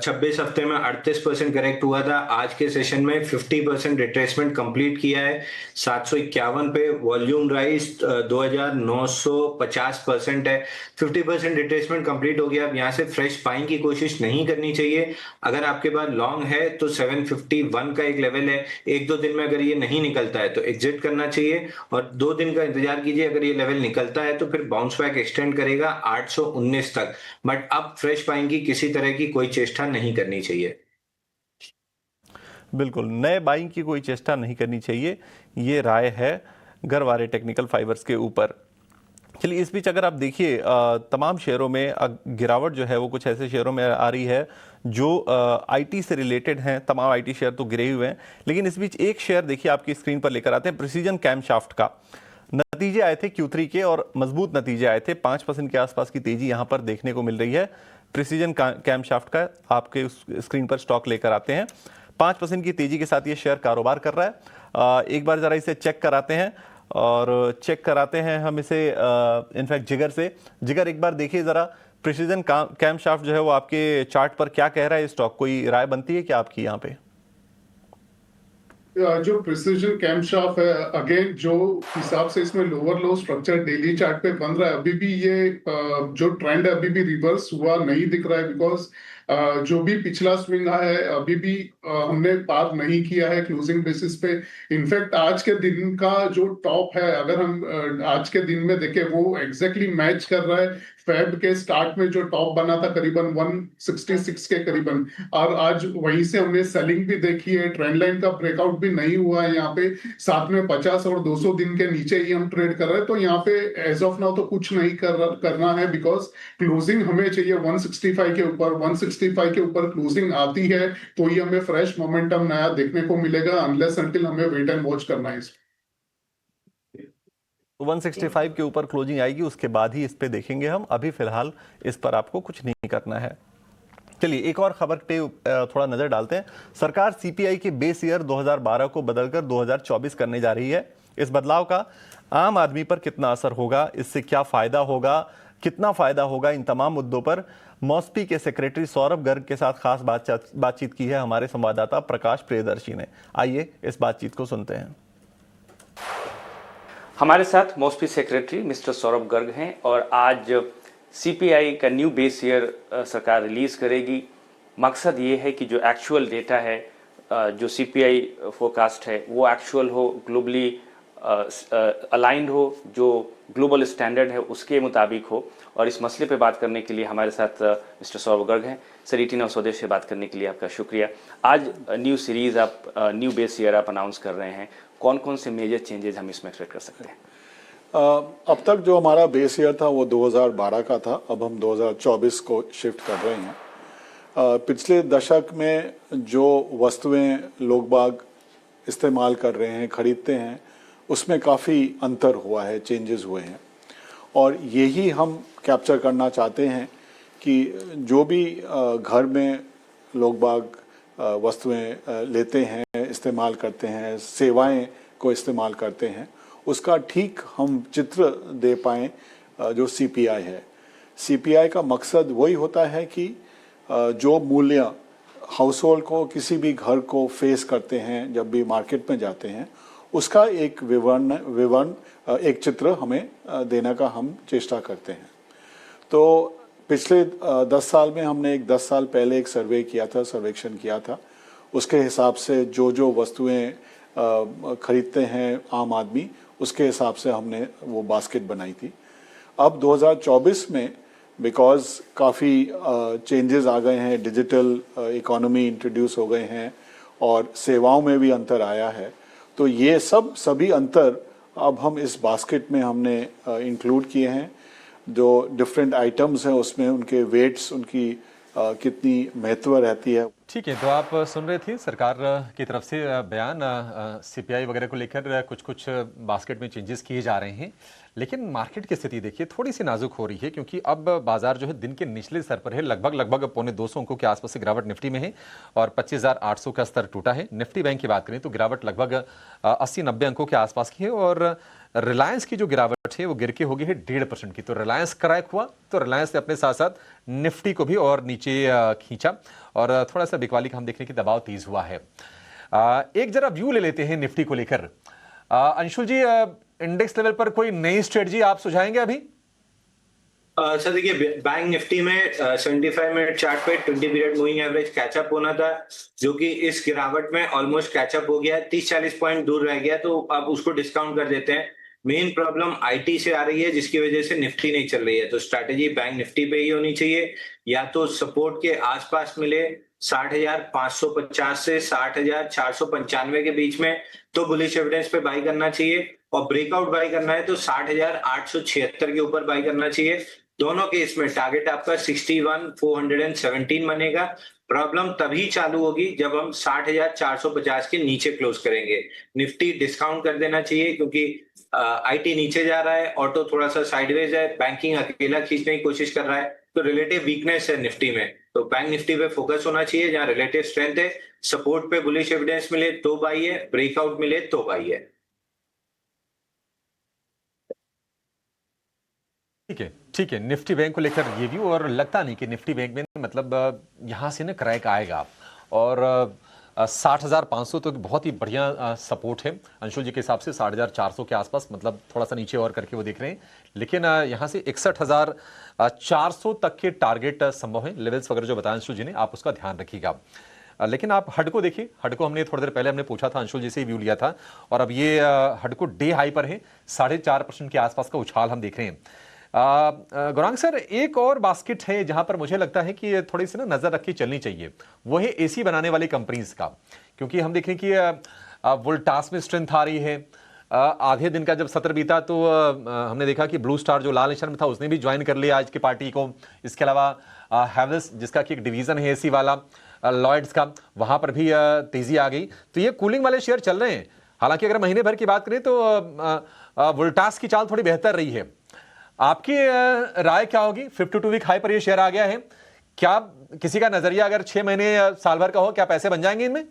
26 हफ्ते में 38% करेक्ट हुआ था। आज के सेशन में 50% रिट्रेसमेंट कंप्लीट किया है 751 पे। वॉल्यूम राइज 2,950% है। 50% रिट्रेसमेंट कंप्लीट हो गया। अब यहाँ से फ्रेश बाइंग की कोशिश नहीं करनी चाहिए। अगर आपके पास लॉन्ग है तो 751 का एक लेवल है, 1-2 दिन में अगर ये नहीं निकलता है तो एग्जिट करना चाहिए, और 2 दिन का इंतजार कीजिए। अगर ये लेवल निकलता है तो फिर बाउंस बैक एक्सटेंड करेगा 819 तक, बट अब फ्रेश बाइंग की किसी तरह की कोई चेष्टा नहीं करनी चाहिए। बिल्कुल, नए बाइंग की कोई चेष्टा नहीं करनी चाहिए, ये राय है गरवारे टेक्निकल फाइबर्स के ऊपर। चलिए इस बीच अगर आप देखिए तमाम शेयरों में गिरावट जो है वो कुछ ऐसे शेयरों में आ रही है जो आईटी से रिलेटेड हैं। तमाम आईटी शेयर तो गिरे हुए हैं, लेकिन इस बीच एक शेयर देखिए आपकी स्क्रीन पर लेकर आते हैं, प्रिसीजन कैमशाफ्ट का। नतीजे आए थे Q3 के और मजबूत नतीजे आए थे। 5% के आसपास की तेजी यहां पर देखने को मिल रही है। प्रिसीजन कैमशाफ्ट का आपके स्क्रीन पर स्टॉक लेकर आते हैं। 5% की तेजी के साथ ये शेयर कारोबार कर रहा है। एक बार जरा इसे चेक कराते हैं, और चेक कराते हैं हम इसे इनफैक्ट जिगर से। जिगर एक बार देखिए जरा प्रिसीजन कैमशाफ्ट जो है वो आपके चार्ट पर क्या कह रहा है स्टॉक, कोई राय बनती है क्या आपकी यहाँ पे? जो प्रिसीजन कैमशाफ्ट है, अगेन जो हिसाब से इसमें लोअर लो स्ट्रक्चर डेली चार्ट पे बन रहा है, अभी भी ये जो ट्रेंड है अभी भी रिवर्स हुआ नहीं दिख रहा है, बिकॉज जो भी पिछला स्विंग है अभी भी हमने पार नहीं किया है क्लोजिंग बेसिस पे। इनफैक्ट आज के दिन का जो टॉप है, अगर हम आज के दिन में देखें, वो एग्जैक्टली मैच कर रहा है फेब के स्टार्ट में जो टॉप बना था करीबन 166 के करीबन, और आज वहीं से हमने सेलिंग भी देखी है। ट्रेंड लाइन का ब्रेकआउट भी नहीं हुआ है यहाँ पे। साथ में 50 और 200 दिन के नीचे ही हम ट्रेड कर रहे हैं, तो यहाँ पे एज ऑफ नाउ तो कुछ नहीं करना है, बिकॉज क्लोजिंग हमें चाहिए 165 के ऊपर। 165 के ऊपर क्लोजिंग आती है तो ये हमें फ्रेश मोमेंटम नया देखने को मिलेगा, अनलेस अनटिल हमें वेट एंड वॉच करना है। 165 के ऊपर क्लोजिंग आएगी, उसके बाद ही इस पे देखेंगे हम। अभी फिलहाल इस पर आपको कुछ नहीं करना है। चलिए एक और खबर पे थोड़ा नजर डालते हैं। सरकार सीपीआई के बेस ईयर 2012 को बदलकर 2024 करने जा रही है। इस बदलाव का आम आदमी पर कितना असर होगा, इससे क्या फायदा होगा, कितना फायदा होगा, इन तमाम मुद्दों पर मॉस्पी के सेक्रेटरी सौरभ गर्ग के साथ खास बातचीत की है हमारे संवाददाता प्रकाश प्रियदर्शी ने। आइए इस बातचीत को सुनते हैं। हमारे साथ मॉस्पी सेक्रेटरी मिस्टर सौरभ गर्ग हैं, और आज सीपीआई का न्यू बेस ईयर सरकार रिलीज करेगी। मकसद ये है कि जो एक्चुअल डेटा है, जो सीपीआई फोरकास्ट है वो एक्चुअल हो, ग्लोबली अलाइंड हो, जो ग्लोबल स्टैंडर्ड है उसके मुताबिक हो। और इस मसले पे बात करने के लिए हमारे साथ मिस्टर सौरभ गर्ग हैं। सर, 18 स्वदेश से बात करने के लिए आपका शुक्रिया। आज न्यू सीरीज़ आप, न्यू बेस ईयर आप अनाउंस कर रहे हैं, कौन कौन से मेजर चेंजेस हम इसमें एक्सपेक्ट कर सकते हैं? अब तक जो हमारा बेस ईयर था वो 2012 का था, अब हम 2024 को शिफ्ट कर रहे हैं। पिछले दशक में जो वस्तुएं लोग बाग इस्तेमाल कर रहे हैं, खरीदते हैं, उसमें काफ़ी अंतर हुआ है, चेंजेस हुए हैं। और यही हम कैप्चर करना चाहते हैं कि जो भी घर में लोग बाग वस्तुएं लेते हैं, इस्तेमाल करते हैं, सेवाएं को इस्तेमाल करते हैं, उसका ठीक हम चित्र दे पाएँ जो सीपीआई है। सीपीआई का मकसद वही होता है कि जो मूल्य हाउस होल्ड को, किसी भी घर को फेस करते हैं जब भी मार्केट में जाते हैं, उसका एक विवरण एक चित्र हमें देने का हम चेष्टा करते हैं। तो पिछले 10 साल में हमने 10 साल पहले एक सर्वेक्षण किया था। उसके हिसाब से जो वस्तुएं खरीदते हैं आम आदमी, उसके हिसाब से हमने वो बास्केट बनाई थी। अब 2024 में बिकॉज काफ़ी चेंजेस आ गए हैं, डिजिटल इकोनॉमी इंट्रोड्यूस हो गए हैं और सेवाओं में भी अंतर आया है, तो ये सभी अंतर अब हम इस बास्केट में हमने इंक्लूड किए हैं। जो डिफरेंट आइटम्स हैं उसमें उनके वेट्स, उनकी कितनी महत्व रहती है। ठीक है, तो आप सुन रहे थे सरकार की तरफ से बयान, सीपीआई वगैरह को लेकर कुछ बास्केट में चेंजेस किए जा रहे हैं। लेकिन मार्केट की स्थिति देखिए थोड़ी सी नाजुक हो रही है, क्योंकि अब बाजार जो है दिन के निचले स्तर पर है। लगभग पौने 200 अंकों के आसपास से गिरावट निफ्टी में है और 25,800 का स्तर टूटा है। निफ्टी बैंक की बात करें तो गिरावट लगभग 80-90 अंकों के आसपास की है और रिलायंस की जो गिरावट है वो गिर के हो गई है 1.5% की। तो रिलायंस क्रैक हुआ तो रिलायंस ने अपने साथ साथ निफ्टी को भी और नीचे खींचा और थोड़ा सा बिकवाली का हम देखने की दबाव तेज हुआ है। एक जरा व्यू ले लेते हैं निफ्टी को लेकर। अंशुल जी, इंडेक्स लेवल पर कोई नई स्ट्रेटजी आप सुझाएंगे अभी? सर देखिए, बैंक निफ्टी में 75 मिनट चार्ट पे 20 पीरियड मूविंग एवरेज कैचअप होना था, जो कि इस गिरावट में ऑलमोस्ट कैचअप हो गया है। 30-40 पॉइंट दूर रह गया, तो अब उसको डिस्काउंट कर देते हैं। मेन प्रॉब्लम आईटी से आ रही है, जिसकी वजह से निफ्टी नहीं चल रही है। तो स्ट्रैटेजी बैंक निफ्टी पे ही होनी चाहिए, या तो सपोर्ट के आसपास मिले 60,550 से 60,495 के बीच में, तो बुलिश एविडेंस पे बाई करना चाहिए। और ब्रेकआउट बाई करना है तो 60,876 के ऊपर बाई करना चाहिए। दोनों केस में टारगेट आपका 61,417 बनेगा। प्रॉब्लम तभी चालू होगी जब हम 60,450 के नीचे क्लोज करेंगे। निफ्टी डिस्काउंट कर देना चाहिए, क्योंकि आईटी नीचे जा रहा है, ऑटो थोड़ा सा साइडवेज है, बैंकिंग अकेला खींचने की कोशिश कर रहा है, तो रिलेटिव वीकनेस है निफ्टी में। तो बैंक निफ्टी पे फोकस होना चाहिए, जहां रिलेटिव स्ट्रेंथ है। सपोर्ट पे बुलिश एविडेंस मिले तो बाई है, ब्रेकआउट मिले तो बाई है। ठीक है, निफ्टी बैंक को लेकर ये व्यू, और लगता नहीं कि निफ्टी बैंक में मतलब यहां से ना क्रैक आएगा। और 60,500 तो बहुत ही बढ़िया सपोर्ट है अंशुल जी के हिसाब से। 60,400 के आसपास, मतलब थोड़ा सा नीचे और करके वो देख रहे हैं। लेकिन यहाँ से 61,400 तक के टारगेट संभव है। लेवल्स वगैरह जो बताया अंशुल जी ने, आप उसका ध्यान रखिएगा। लेकिन आप हडको देखिए, हडको हमने थोड़ी देर पहले हमने पूछा था, अंशुल जी से व्यू लिया था, और अब ये हडको डे हाई पर है। 4.5% के आसपास का उछाल हम देख रहे हैं। गौरांग सर, एक और बास्केट है जहां पर मुझे लगता है कि थोड़ी सी ना नजर रख के चलनी चाहिए, वो है एसी बनाने वाली कंपनीज का। क्योंकि हम देखें कि वोल्टास में स्ट्रेंथ आ रही है। आधे दिन का जब सत्र बीता तो हमने देखा कि ब्लू स्टार जो लाल निशान में था उसने भी ज्वाइन कर लिया आज की पार्टी को। इसके अलावा हैवेल्स, जिसका कि एक डिवीजन है एसी वाला, लॉयड्स का, वहां पर भी तेजी आ गई। तो ये कूलिंग वाले शेयर चल रहे हैं। हालांकि अगर महीने भर की बात करें तो वोल्टास की चाल थोड़ी बेहतर रही है। आपकी राय क्या होगी? 52 वीक हाई पर ये शेयर आ गया है, क्या किसी का नजरिया अगर 6 महीने साल भर का हो, क्या पैसे बन जाएंगे इनमें?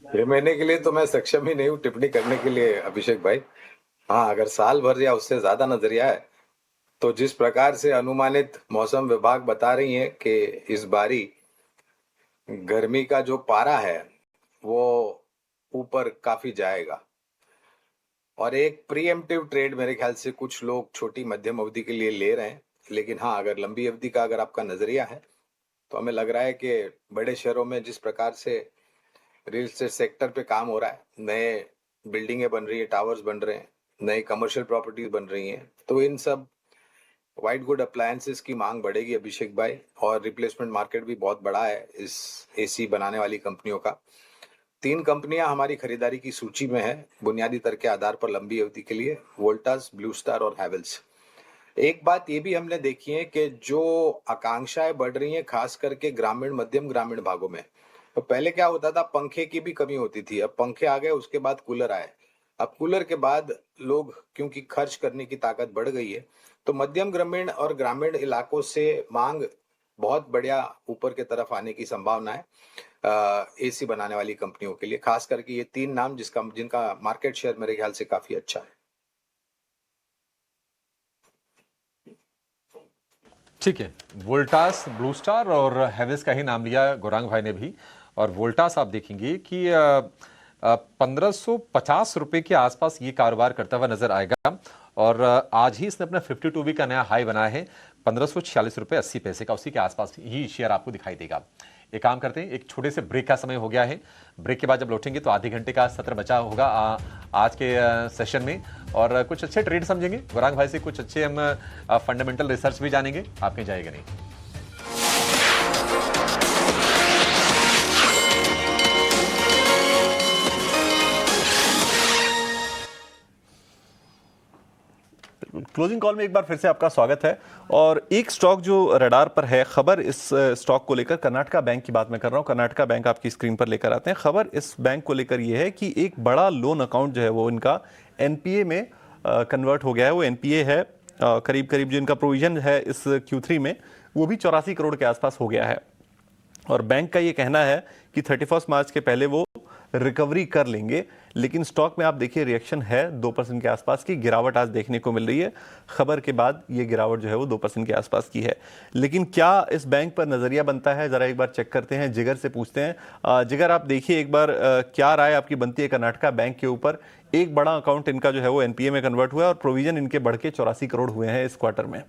6 महीने के लिए तो मैं सक्षम ही नहीं हूँ टिप्पणी करने के लिए अभिषेक भाई। हाँ, अगर साल भर या उससे ज्यादा नजरिया है तो जिस प्रकार से अनुमानित मौसम विभाग बता रही है कि इस बारी गर्मी का जो पारा है वो ऊपर काफी जाएगा, और एक प्रीएम्प्टिव ट्रेड मेरे ख्याल से कुछ लोग छोटी मध्यम अवधि के लिए ले रहे हैं। लेकिन हाँ, अगर लंबी अवधि का अगर आपका नजरिया है तो हमें लग रहा है कि बड़े शहरों में जिस प्रकार से रियल एस्टेट सेक्टर पे काम हो रहा है, नए बिल्डिंगें बन रही है, टावर्स बन रहे हैं, नई कमर्शियल प्रॉपर्टीज बन रही हैं, तो इन सब वाइट गुड अप्लायंसेस की मांग बढ़ेगी अभिषेक भाई, और रिप्लेसमेंट मार्केट भी बहुत बड़ा है इस एसी बनाने वाली कंपनियों का। 3 कंपनियां हमारी खरीदारी की सूची में है बुनियादी दर के आधार पर लंबी अवधि के लिए, वोल्टास, ब्लू स्टार और हैवेल्स। एक बात ये भी हमने देखी है कि जो आकांक्षाएं बढ़ रही हैं खास करके ग्रामीण, मध्यम ग्रामीण भागों में, तो पहले क्या होता था, पंखे की भी कमी होती थी, अब पंखे आ गए, उसके बाद कूलर आए, अब कूलर के बाद लोग क्योंकि खर्च करने की ताकत बढ़ गई है, तो मध्यम ग्रामीण और ग्रामीण इलाकों से मांग बहुत बढ़िया ऊपर की तरफ आने की संभावना है एसी बनाने वाली कंपनियों के लिए, खास करके ये 3 नाम जिनका मार्केट शेयर मेरे ख्याल से काफी अच्छा है। ठीक है, वोल्टास, ब्लू स्टार और हैवेल्स का ही नाम लिया गौरांग भाई ने भी। और वोल्टास आप देखेंगे कि 1550 रुपए के आसपास ये कारोबार करता हुआ नजर आएगा, और आज ही इसने अपना 52 वीक का नया हाई बनाया है 1546 रुपए 80 पैसे का, उसी के आसपास ही शेयर आपको दिखाई देगा। एक काम करते हैं, एक छोटे से ब्रेक का समय हो गया है, ब्रेक के बाद जब लौटेंगे तो आधे घंटे का सत्र बचा होगा आज के सेशन में, और कुछ अच्छे ट्रेड समझेंगे गौरांग भाई से, कुछ अच्छे हम फंडामेंटल रिसर्च भी जानेंगे, आप कहीं जाएगा नहीं। क्लोजिंग कॉल में एक बार फिर से आपका स्वागत है। और एक स्टॉक जो रडार पर है, खबर इस स्टॉक को लेकर, कर्नाटका बैंक की बात मैं कर रहा हूं, कर्नाटका बैंक आपकी स्क्रीन पर लेकर आते हैं। खबर इस बैंक को लेकर यह है कि एक बड़ा लोन अकाउंट जो है वो इनका एनपीए में कन्वर्ट हो गया है। वो एनपीए है करीब करीब, जो इनका प्रोविजन है इस Q3 में वो भी 84 करोड़ के आसपास हो गया है। और बैंक का ये कहना है कि 31 मार्च के पहले वो रिकवरी कर लेंगे, लेकिन स्टॉक में आप देखिए रिएक्शन है 2% के आसपास की गिरावट आज देखने को मिल रही है। खबर के बाद ये गिरावट जो है वो 2% के आसपास की है। लेकिन क्या इस बैंक पर नजरिया बनता है, जरा एक बार चेक करते हैं, जिगर से पूछते हैं। जिगर, आप देखिए एक बार क्या राय आपकी बनती है कर्नाटका बैंक के ऊपर? एक बड़ा अकाउंट इनका जो है वो एनपीए में कन्वर्ट हुआ है और प्रोविजन इनके बढ़ के 84 करोड़ हुए हैं इस क्वार्टर में।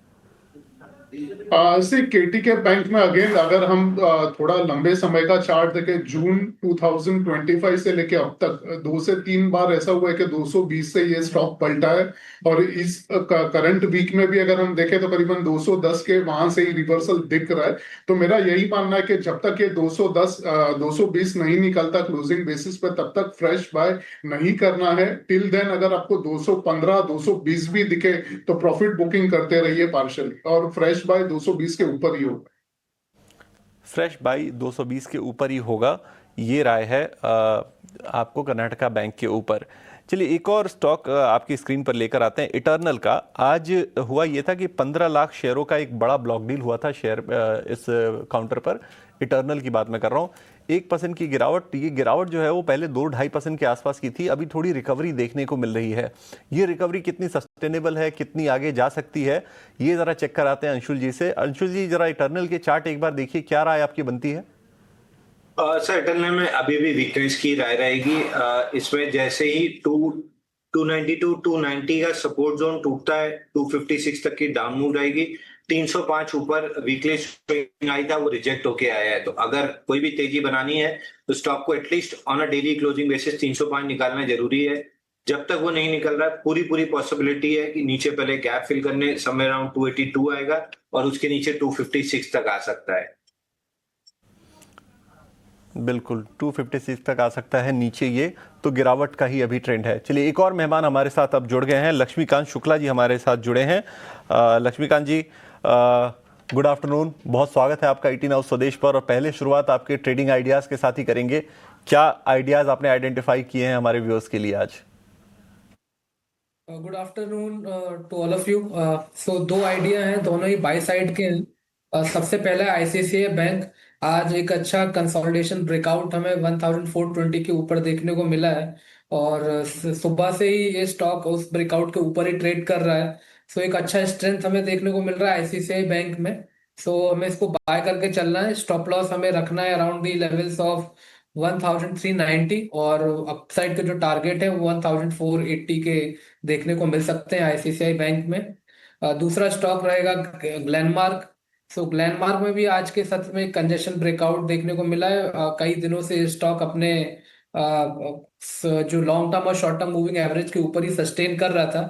से केटीके बैंक में अगेन अगर हम थोड़ा लंबे समय का चार्ट देखें, जून 2025 से लेके अब तक 2 से 3 बार ऐसा हुआ है कि 220 से ये स्टॉक पलटा है, और इस करंट वीक में भी अगर हम देखें तो करीबन 210 के वहां से ही रिवर्सल दिख रहा है। तो मेरा यही मानना है कि जब तक ये 220 नहीं निकलता क्लोजिंग बेसिस पे, तब तक फ्रेश बाय नहीं करना है। टिल देन अगर आपको 215 220 भी दिखे तो प्रॉफिट बुकिंग करते रहिए पार्शियल, और फ्रेश बाय 220 के ऊपर ही होगा। फ्रेश बाई 220 के ऊपर ही होगा, ये राय है आपको कर्नाटका बैंक के ऊपर। चलिए एक और स्टॉक आपकी स्क्रीन पर लेकर आते हैं, इटर्नल का। आज हुआ ये था कि 15 लाख शेयरों का एक बड़ा ब्लॉक डील हुआ था शेयर इस काउंटर पर। इटर्नल की बात मैं कर रहा हूँ। 1% की गिरावट, ये गिरावट जो है वो पहले 2-2.5% के आसपास की थी, अभी थोड़ी रिकवरी देखने को मिल रही है। ये रिकवरी कितनी सस्टेनेबल है, कितनी आगे जा सकती है, ये जरा चेक कराते हैं अंशुल जी से। अंशुल जी, जरा इटर्नल के चार्ट एक बार देखिए, क्या राय आपकी बनती है? सर, इटर्नल में अभी भी वीकनेस की राय रहेगी। इसमें जैसे ही 292 290 का सपोर्ट जोन टूटता है, 256 तक की डाउन मूव रहेगी। 305 ऊपर वीकली स्विंग आई था, वो रिजेक्ट होके आया है। तो अगर कोई भी तेजी बनानी है तो स्टॉक को at least on a daily closing basis 305 निकालना जरूरी है। जब तक वो नहीं निकल रहा है, पूरी पॉसिबिलिटी है कि नीचे पहले गैप फिल करने समवेयर अराउंड 282 आएगा और उसके नीचे 256 तक आ सकता है। बिल्कुल 256 तक आ सकता है नीचे, ये तो गिरावट का ही अभी ट्रेंड है। चलिए एक और मेहमान हमारे साथ अब जुड़ गए हैं, लक्ष्मीकांत शुक्ला जी हमारे साथ जुड़े हैं। लक्ष्मीकांत जी, गुड आफ्टरनून, बहुत स्वागत है आपका ईटी नाउ स्वदेश पर। और पहले शुरुआत आपके ट्रेडिंग आइडियाज के साथ ही करेंगे। क्या आइडियाज आपने आइडेंटिफाई किए हैं हमारे व्यूअर्स के लिए आज? Good afternoon to all of you. So 2 idea हैं, दोनों ही बाय साइड के हैं। सबसे पहला आईसीआईसीआई बैंक, आज एक अच्छा कंसोलिडेशन ब्रेकआउट हमें 1420 के ऊपर देखने को मिला है, और सुबह से ही ये स्टॉक उस ब्रेकआउट के ऊपर ही ट्रेड कर रहा है। सो एक अच्छा स्ट्रेंथ हमें देखने को मिल रहा है आईसीआईसीआई बैंक में। सो हमें इसको बाय करके चलना है। स्टॉप लॉस हमें रखना है अराउंड दी लेवल्स ऑफ 1390, और अपसाइड के जो टारगेट है वो 1480 के देखने को मिल सकते हैं आईसीआईसीआई बैंक में। दूसरा स्टॉक रहेगा ग्लेनमार्क। सो ग्लेनमार्क में भी आज के सत्र में कंजेशन ब्रेकआउट देखने को मिला है। कई दिनों से स्टॉक अपने जो लॉन्ग टर्म और शॉर्ट टर्म मूविंग एवरेज के ऊपर ही सस्टेन कर रहा था,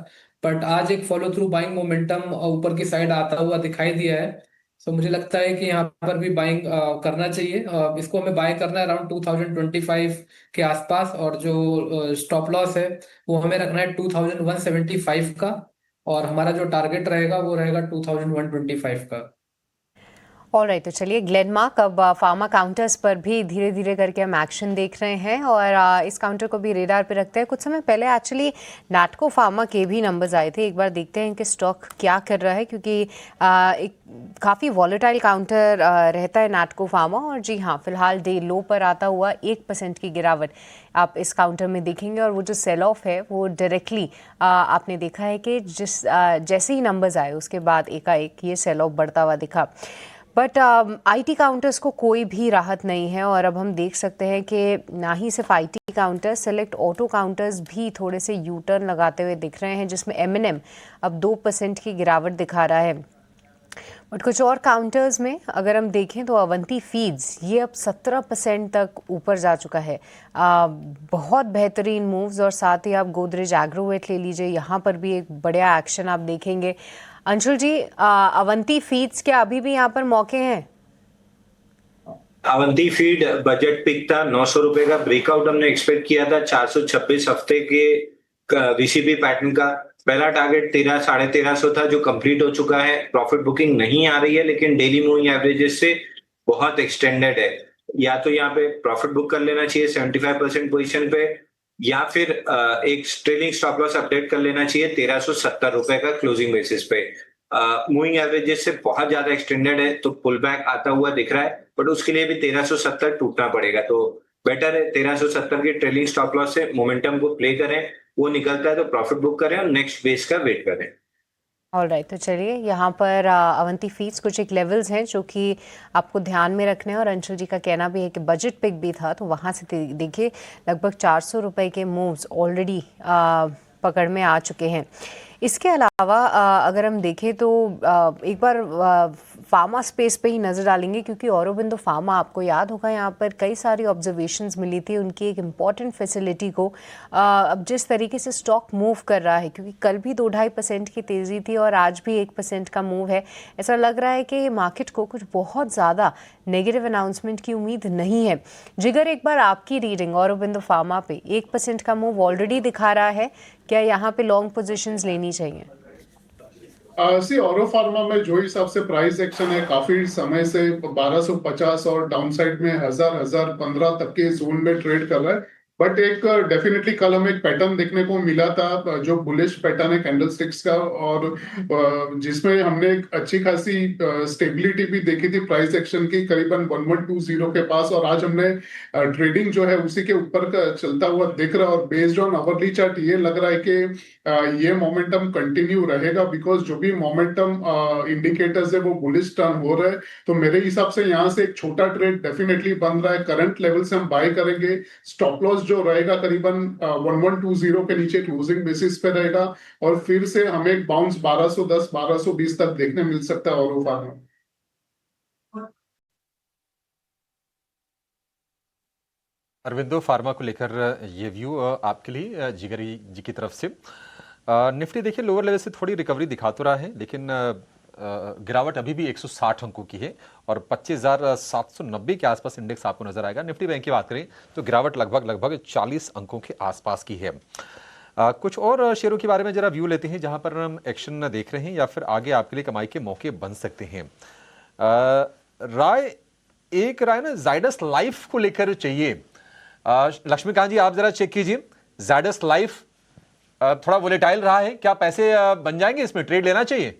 बट आज एक फॉलो थ्रू बाइंग मोमेंटम ऊपर की साइड आता हुआ दिखाई दिया है। सो मुझे लगता है कि यहाँ पर भी बाइंग करना चाहिए। इसको हमें बाय करना है अराउंड 2025 के आसपास, और जो स्टॉप लॉस है वो हमें रखना है 2175 का, और हमारा जो टारगेट रहेगा वो रहेगा 2125 का। ऑलराइट, तो चलिए ग्लेनमार्क, अब फार्मा काउंटर्स पर भी धीरे धीरे करके हम एक्शन देख रहे हैं और इस काउंटर को भी रेडार पे रखते हैं। कुछ समय पहले एक्चुअली नैटको फार्मा के भी नंबर्स आए थे, एक बार देखते हैं कि स्टॉक क्या कर रहा है, क्योंकि एक काफ़ी वॉलेटाइल काउंटर रहता है नैटको फार्मा। और जी हाँ, फिलहाल डे लो पर आता हुआ 1% की गिरावट आप इस काउंटर में देखेंगे। और वो जो सेल ऑफ है वो डायरेक्टली आपने देखा है कि जैसे ही नंबर्स आए उसके बाद एकाएक ये सेल ऑफ बढ़ता हुआ दिखा। बट आईटी काउंटर्स को कोई भी राहत नहीं है, और अब हम देख सकते हैं कि ना ही सिर्फ IT counters, select auto counters भी थोड़े से यू टर्न लगाते हुए दिख रहे हैं, जिसमें M&M अब 2% की गिरावट दिखा रहा है। बट कुछ और काउंटर्स में अगर हम देखें तो अवंती फीड्स ये अब 17% तक ऊपर जा चुका है। बहुत बेहतरीन मूव्स। और साथ ही आप गोदरेज एग्रोवेट ले लीजिए, यहाँ पर भी एक बढ़िया एक्शन आप देखेंगे। अंशुल जी, अवंती फीड्स क्या अभी भी यहाँ पर मौके हैं? अवंती फीड बजट पिक था, 900 रुपए का ब्रेकआउट हमने एक्सपेक्ट किया था 426 हफ्ते के वीसीपी पैटर्न का। पहला टारगेट 1300 था जो कंप्लीट हो चुका है। प्रॉफिट बुकिंग नहीं आ रही है, लेकिन डेली मूविंग एवरेजेस से बहुत एक्सटेंडेड है। या तो यहाँ पे प्रॉफिट बुक कर लेना चाहिए 75% पोजीशन पे, या फिर एक ट्रेलिंग स्टॉप लॉस अपडेट कर लेना चाहिए 1370 रुपए का क्लोजिंग बेसिस पे। मूविंग एवरेजेस से बहुत ज्यादा एक्सटेंडेड है, तो पुल बैक आता हुआ दिख रहा है, बट उसके लिए भी 1370 टूटना पड़ेगा। तो बेटर है 1370 की ट्रेलिंग स्टॉप लॉस से मोमेंटम को प्ले करें, वो निकलता है तो प्रॉफिट बुक करें और नेक्स्ट बेस का वेट करें। ऑलराइट, तो चलिए यहाँ पर अवंती फीड्स कुछ एक लेवल्स हैं जो कि आपको ध्यान में रखने हैं। और अंशुल जी का कहना भी है कि बजट पिक भी था, तो वहाँ से देखिए लगभग 400 रुपए के मूव्स ऑलरेडी पकड़ में आ चुके हैं। इसके अलावा अगर हम देखें तो एक बार फार्मा स्पेस पे ही नज़र डालेंगे, क्योंकि औरोबिंदो फार्मा आपको याद होगा यहाँ पर कई सारी ऑब्जर्वेशंस मिली थी उनकी एक इम्पॉर्टेंट फैसिलिटी को। अब जिस तरीके से स्टॉक मूव कर रहा है, क्योंकि कल भी 2-2.5% की तेज़ी थी और आज भी 1% का मूव है, ऐसा लग रहा है कि मार्केट को कुछ बहुत ज़्यादा नेगेटिव अनाउंसमेंट की उम्मीद नहीं है। जिगर, एक बार आपकी रीडिंग औरोबिंदो फार्मा पे 1% का मूव ऑलरेडी दिखा रहा है, क्या यहाँ पे लॉन्ग पोजीशंस लेनी चाहिए? औरो फार्मा में जो हिसाब से प्राइस एक्शन है काफी समय से 1250 और डाउनसाइड में 1015 तक के जोन में ट्रेड कर रहा है। बट एक डेफिनेटली कल हमें एक पैटर्न देखने को मिला था जो बुलिश पैटर्न है कैंडलस्टिक्स का, और जिसमें हमने एक अच्छी खासी स्टेबिलिटी भी देखी थी प्राइस एक्शन की करीबन 1120 के पास, और आज हमने ट्रेडिंग जो है उसी के ऊपर का चलता हुआ दिख रहा है। और बेस्ड ऑन आवरली चार्ट ये लग रहा है कि ये मोमेंटम कंटिन्यू रहेगा, बिकॉज जो भी मोमेंटम इंडिकेटर्स है वो बुलिश टर्न हो रहा है। तो मेरे हिसाब से यहाँ से एक छोटा ट्रेड डेफिनेटली बन रहा है। करंट लेवल से हम बाय करेंगे, स्टॉप लॉस जो रहेगा करीबन 1120 के नीचे क्लोजिंग बेसिस पे रहेगा, और फिर से हमें एक बाउंस 1210 1220 तक देखने मिल सकता है औरो फार्मा। अरविंदो फार्मा को लेकर ये व्यू आपके लिए जिगरी जी की तरफ से। निफ्टी देखिए लोअर लेवल से थोड़ी रिकवरी दिखा तो रहा है, लेकिन गिरावट अभी भी 160 अंकों की है और 25,790 के आसपास इंडेक्स आपको नजर आएगा। निफ्टी बैंक की बात करें तो गिरावट लगभग 40 अंकों के आसपास की है। कुछ और शेयरों के बारे में जरा व्यू लेते हैं जहां पर हम एक्शन देख रहे हैं या फिर आगे आपके लिए कमाई के मौके बन सकते हैं। एक राय ना जाइडस लाइफ को लेकर चाहिए। लक्ष्मीकांत जी आप जरा चेक कीजिए, जाइडस लाइफ थोड़ा वोलेटाइल रहा है, क्या पैसे बन जाएंगे इसमें, ट्रेड लेना चाहिए?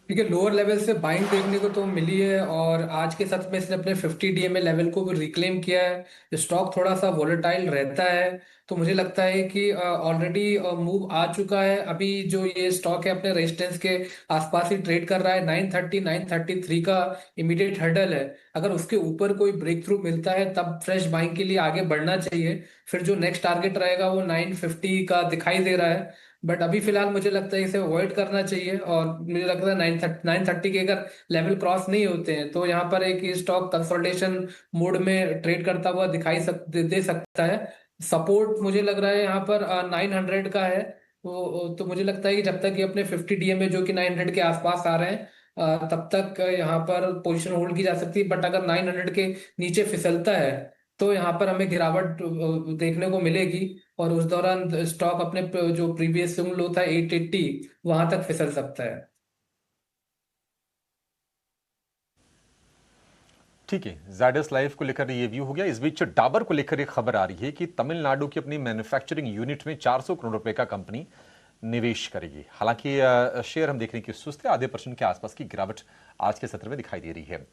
ठीक है, लोअर लेवल से बाइंग देखने को तो मिली है, और आज के सत्र में इसने अपने 50 DMA लेवल को भी रिक्लेम किया है। स्टॉक थोड़ा सा वोलेटाइल रहता है, तो मुझे लगता है कि ऑलरेडी मूव आ चुका है। अभी जो ये स्टॉक है अपने रेजिस्टेंस के आसपास ही ट्रेड कर रहा है। 930 933 का इमीडिएट हर्डल है। अगर उसके ऊपर कोई ब्रेक थ्रू मिलता है तब फ्रेश बाइंग के लिए आगे बढ़ना चाहिए। फिर जो नेक्स्ट टारगेट रहेगा वो 950 का दिखाई दे रहा है, बट अभी फिलहाल मुझे लगता है इसे अवॉइड करना चाहिए। और मुझे लगता है 930 के अगर लेवल क्रॉस नहीं होते हैं तो यहाँ पर एक स्टॉक कंसोलिडेशन मोड में ट्रेड करता हुआ दे सकता है। सपोर्ट मुझे लग रहा है यहाँ पर 900 का है। तो मुझे लगता है कि जब तक ये अपने 50 डीएमए जो कि 900 के आसपास आ रहे हैं तब तक यहाँ पर पोजीशन होल्ड की जा सकती है। बट अगर 900 के नीचे फिसलता है तो यहाँ पर हमें गिरावट देखने को मिलेगी और उस दौरान स्टॉक अपने जो प्रीवियस लो था 880 वहां तक फिसल सकता है। ठीक है, ज़ायडस लाइफ को लेकर ये व्यू हो गया। इस बीच डाबर को लेकर एक खबर आ रही है कि तमिलनाडु की अपनी मैन्युफैक्चरिंग यूनिट में 400 करोड़ रुपए का कंपनी निवेश करेगी। हालांकि शेयर हम देख रहे हैं कि सुस्त है, आधे % के आसपास की गिरावट आज के सत्र में दिखाई दे रही है।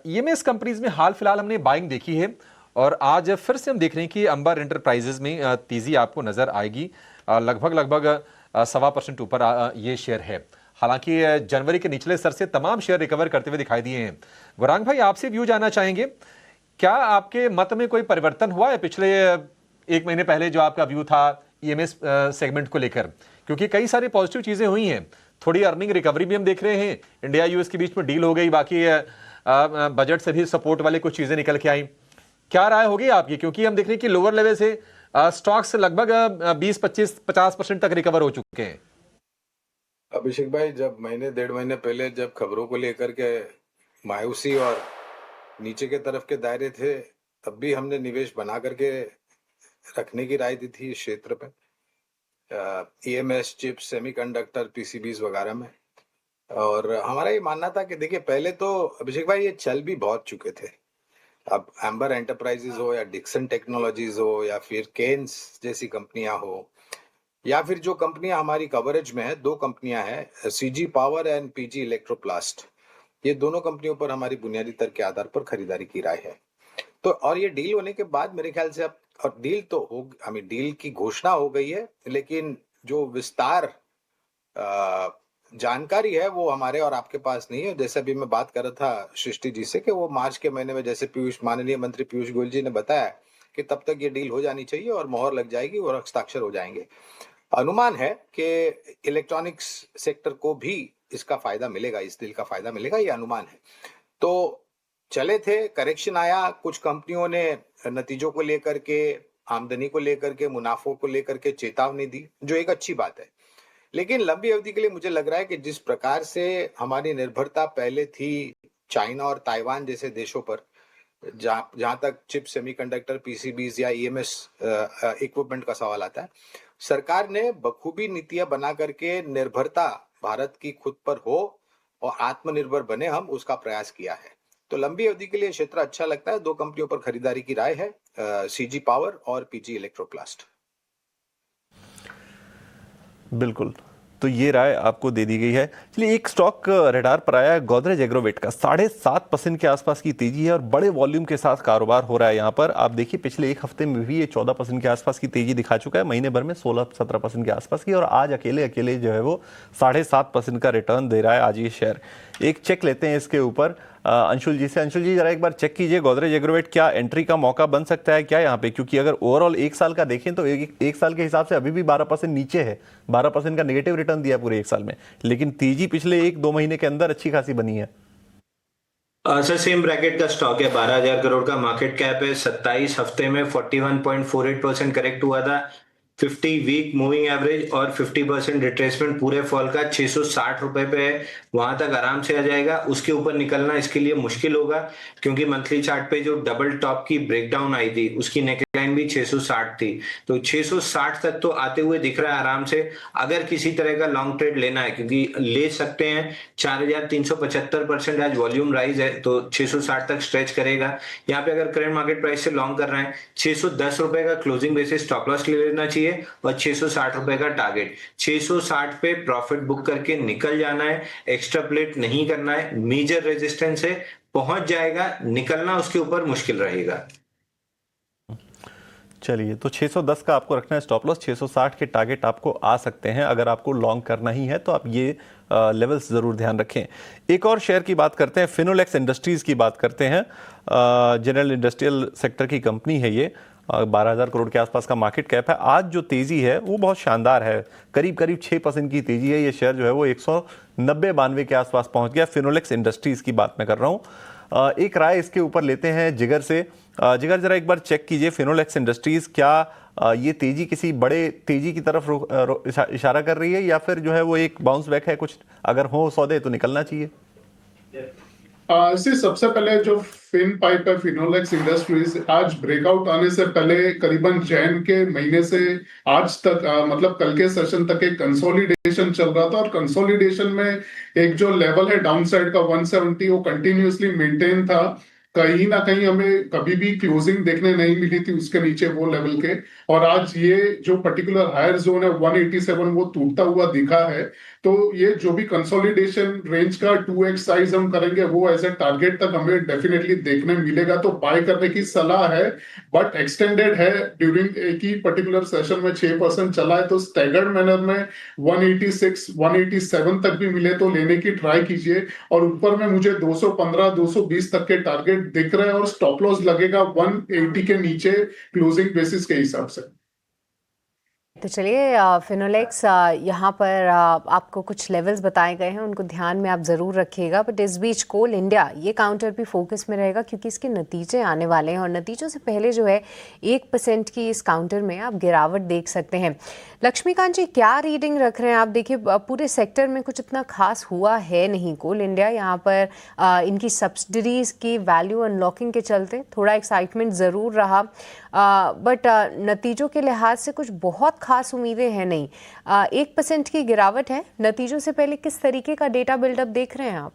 ईएमएस कंपनीज में हाल फिलहाल हमने बाइंग देखी है और आज फिर से हम देख रहे हैं कि अंबर एंटरप्राइजेज में तेजी आपको नजर आएगी। लगभग 1.25% ऊपर ये शेयर है। हालांकि जनवरी के निचले स्तर से तमाम शेयर रिकवर करते हुए दिखाई दिए हैं। गुरांग भाई, आपसे व्यू जानना चाहेंगे, क्या आपके मत में कोई परिवर्तन हुआ है पिछले एक महीने पहले जो आपका व्यू था ईएमएस सेगमेंट को लेकर? क्योंकि कई सारी पॉजिटिव चीजें हुई हैं, थोड़ी अर्निंग रिकवरी भी हम देख रहे हैं, इंडिया यूएस के बीच में डील हो गई, बाकी बजट से भी सपोर्ट वाले कुछ चीजें निकल के आई। क्या राय होगी आपकी? क्योंकि हम देख रहे हैं कि लोअर लेवल से स्टॉक्स लगभग 20-25-50% तक रिकवर हो चुके हैं। अभिषेक भाई, जब महीने 1.5 महीने पहले जब खबरों को लेकर के मायूसी और नीचे के तरफ के दायरे थे, तब भी हमने निवेश बना करके रखने की राय दी थी इस क्षेत्र पे, ईएमएस, चिप्स, सेमीकंडक्टर, पीसीबीज वगैरह में। और हमारा ये मानना था कि देखिए, पहले तो अभिषेक भाई ये चल भी बहुत चुके थे। अब एम्बर एंटरप्राइजेज हो या डिक्सन टेक्नोलॉजीज हो या फिर केन्स जैसी कंपनियां हो या फिर जो कंपनियां हमारी कवरेज में है, 2 कंपनियां हैं, CG power and PG Electroplast. ये दोनों कंपनियों पर हमारी बुनियादी तर्क के आधार पर खरीदारी की राय है। तो और ये डील होने के बाद मेरे ख्याल से अब, और डील तो हो, डील की घोषणा हो गई है, लेकिन जो विस्तार जानकारी है वो हमारे और आपके पास नहीं है। जैसे अभी मैं बात कर रहा था सृष्टि जी से कि वो मार्च के महीने में, जैसे माननीय मंत्री पीयूष गोयल जी ने बताया कि तब तक ये डील हो जानी चाहिए और मोहर लग जाएगी और हस्ताक्षर हो जाएंगे। अनुमान है कि इलेक्ट्रॉनिक्स सेक्टर को भी इसका फायदा मिलेगा, इस डील का फायदा मिलेगा, ये अनुमान है। तो चले थे, करेक्शन आया, कुछ कंपनियों ने नतीजों को लेकर के, आमदनी को लेकर के, मुनाफों को लेकर के चेतावनी दी, जो एक अच्छी बात है। लेकिन लंबी अवधि के लिए मुझे लग रहा है कि जिस प्रकार से हमारी निर्भरता पहले थी चाइना और ताइवान जैसे देशों पर, जहां तक चिप, सेमीकंडक्टर, पीसीबीज या ईएमएस इक्विपमेंट का सवाल आता है, सरकार ने बखूबी नीतियां बना करके निर्भरता भारत की खुद पर हो और आत्मनिर्भर बने हम, उसका प्रयास किया है। तो लंबी अवधि के लिए क्षेत्र अच्छा लगता है। 2 कंपनियों पर खरीदारी की राय है, सीजी पावर और पीजी इलेक्ट्रोप्लास्ट। बिल्कुल, तो ये राय आपको दे दी गई है। चलिए, एक स्टॉक रडार पर आया है, गोदरेज एग्रोवेट का 7.5% के आसपास की तेजी है और बड़े वॉल्यूम के साथ कारोबार हो रहा है। यहाँ पर आप देखिए, पिछले एक हफ्ते में भी ये 14% के आसपास की तेजी दिखा चुका है, महीने भर में 16-17% के आसपास की, और आज अकेले जो है वो 7.5% का रिटर्न दे रहा है आज ये शेयर। एक चेक लेते हैं इसके ऊपर अंशुल जी से। अंशुल जी, जरा एक बार चेक कीजिए, गोदरेज एग्रोवेट क्या एंट्री का मौका बन सकता है क्या यहाँ पे? क्योंकि अगर ओवरऑल 1 साल का देखें तो एक साल के हिसाब से अभी भी 12% नीचे है, 12% का नेगेटिव रिटर्न दिया पूरे 1 साल में, लेकिन तेजी पिछले 1-2 महीने के अंदर अच्छी खासी बनी है। सर, सेम ब्रैकेट का स्टॉक है, 12,000 करोड़ का मार्केट कैप है, 27 हफ्ते में 41.48% करेक्ट हुआ था, 50 वीक मूविंग एवरेज और 50% रिट्रेसमेंट पूरे फॉल का 660 रुपए पे है, वहां तक आराम से आ जाएगा। उसके ऊपर निकलना इसके लिए मुश्किल होगा, क्योंकि मंथली चार्ट पे जो डबल टॉप की ब्रेकडाउन आई थी उसकी नेकलाइन भी 660 थी, तो 660 तक तो आते हुए दिख रहा है आराम से। अगर किसी तरह का लॉन्ग ट्रेड लेना है, क्योंकि ले सकते हैं, 4,375% आज वॉल्यूम राइज है, तो 660 तक स्ट्रेच करेगा। यहाँ पे अगर करंट मार्केट प्राइस से लॉन्ग कर रहे हैं, 610 रुपए का क्लोजिंग बेसिस स्टॉप लॉस ले लेना चाहिए और 660 रुपए का टारगेट, 660 पे प्रॉफिट बुक करके निकल जाना है, एक्स्ट्राप्लेट नहीं करना है। मेजर रेजिस्टेंस है, पहुंच जाएगा, निकलना उसके ऊपर मुश्किल रहेगा। चलिए, तो 610 का आपको रखना है स्टॉप लॉस, 660 के टारगेट आपको आ सकते हैं। अगर आपको लॉन्ग करना ही है तो आप ये लेवल्स ज़रूर ध्यान रखें। एक और शेयर की बात करते हैं, फिनोलेक्स इंडस्ट्रीज़ की बात करते हैं। जनरल इंडस्ट्रियल सेक्टर की कंपनी है ये, 12,000 करोड़ के आसपास का मार्केट कैप है। आज जो तेज़ी है वो बहुत शानदार है, करीब करीब 6% की तेज़ी है। ये शेयर जो है वो 190-92 के आसपास पहुंच गया। फिनोलेक्स इंडस्ट्रीज़ की बात मैं कर रहा हूँ। एक राय इसके ऊपर लेते हैं जिगर से। जिगर, जरा एक बार चेक कीजिए फिनोलेक्स इंडस्ट्रीज़, क्या ये तेज़ी किसी बड़े तेज़ी की तरफ इशारा कर रही है या फिर जो है वो एक बाउंस बैक है? कुछ अगर हो सौदे तो निकलना चाहिए। सबसे पहले जो फिन पाइप है फिनोलेक्स इंडस्ट्रीज, आज ब्रेकआउट आने से पहले करीबन जैन के महीने से आज तक मतलब कल के सेशन तक एक कंसोलिडेशन चल रहा था, और कंसोलिडेशन में एक जो लेवल है डाउन साइड का 170 वो कंटिन्यूअसली मेंटेन था। कहीं ना कहीं हमें कभी भी क्लोजिंग देखने नहीं मिली थी उसके नीचे वो लेवल के, और आज ये जो पर्टिकुलर हायर जोन है 187 वो टूटता हुआ दिखा है। तो ये जो भी कंसोलिडेशन रेंज का 2x साइज हम करेंगे वो एज ए टारगेट तक हमें डेफिनेटली देखने मिलेगा, तो बाय करने की सलाह है। बट एक्सटेंडेड है, ड्यूरिंग एक ही पर्टिकुलर सेशन में 6% चला है, तो स्टैगर्ड मैनर में 186 187 तक भी मिले तो लेने की ट्राई कीजिए। और ऊपर में मुझे 215 220 तक के टारगेट दिख रहे हैं, और स्टॉप लॉस लगेगा 180 के नीचे क्लोजिंग बेसिस के हिसाब से। तो चलिए, फिनोलेक्स यहाँ पर आपको कुछ लेवल्स बताए गए हैं, उनको ध्यान में आप ज़रूर रखिएगा। बट इस बीच कोल इंडिया ये काउंटर भी फोकस में रहेगा क्योंकि इसके नतीजे आने वाले हैं, और नतीजों से पहले जो है 1% की इस काउंटर में आप गिरावट देख सकते हैं। लक्ष्मीकांत जी, क्या रीडिंग रख रहे हैं आप? देखिए, पूरे सेक्टर में कुछ इतना खास हुआ है नहीं। कोल इंडिया यहाँ पर इनकी सब्सिडीज़ की वैल्यू अनलॉकिंग के चलते थोड़ा एक्साइटमेंट ज़रूर रहा, बट नतीजों के लिहाज से कुछ बहुत खास उम्मीदें हैं नहीं। 1% की गिरावट है। नतीजों से पहले किस तरीके का डेटा बिल्डअप देख रहे हैं आप?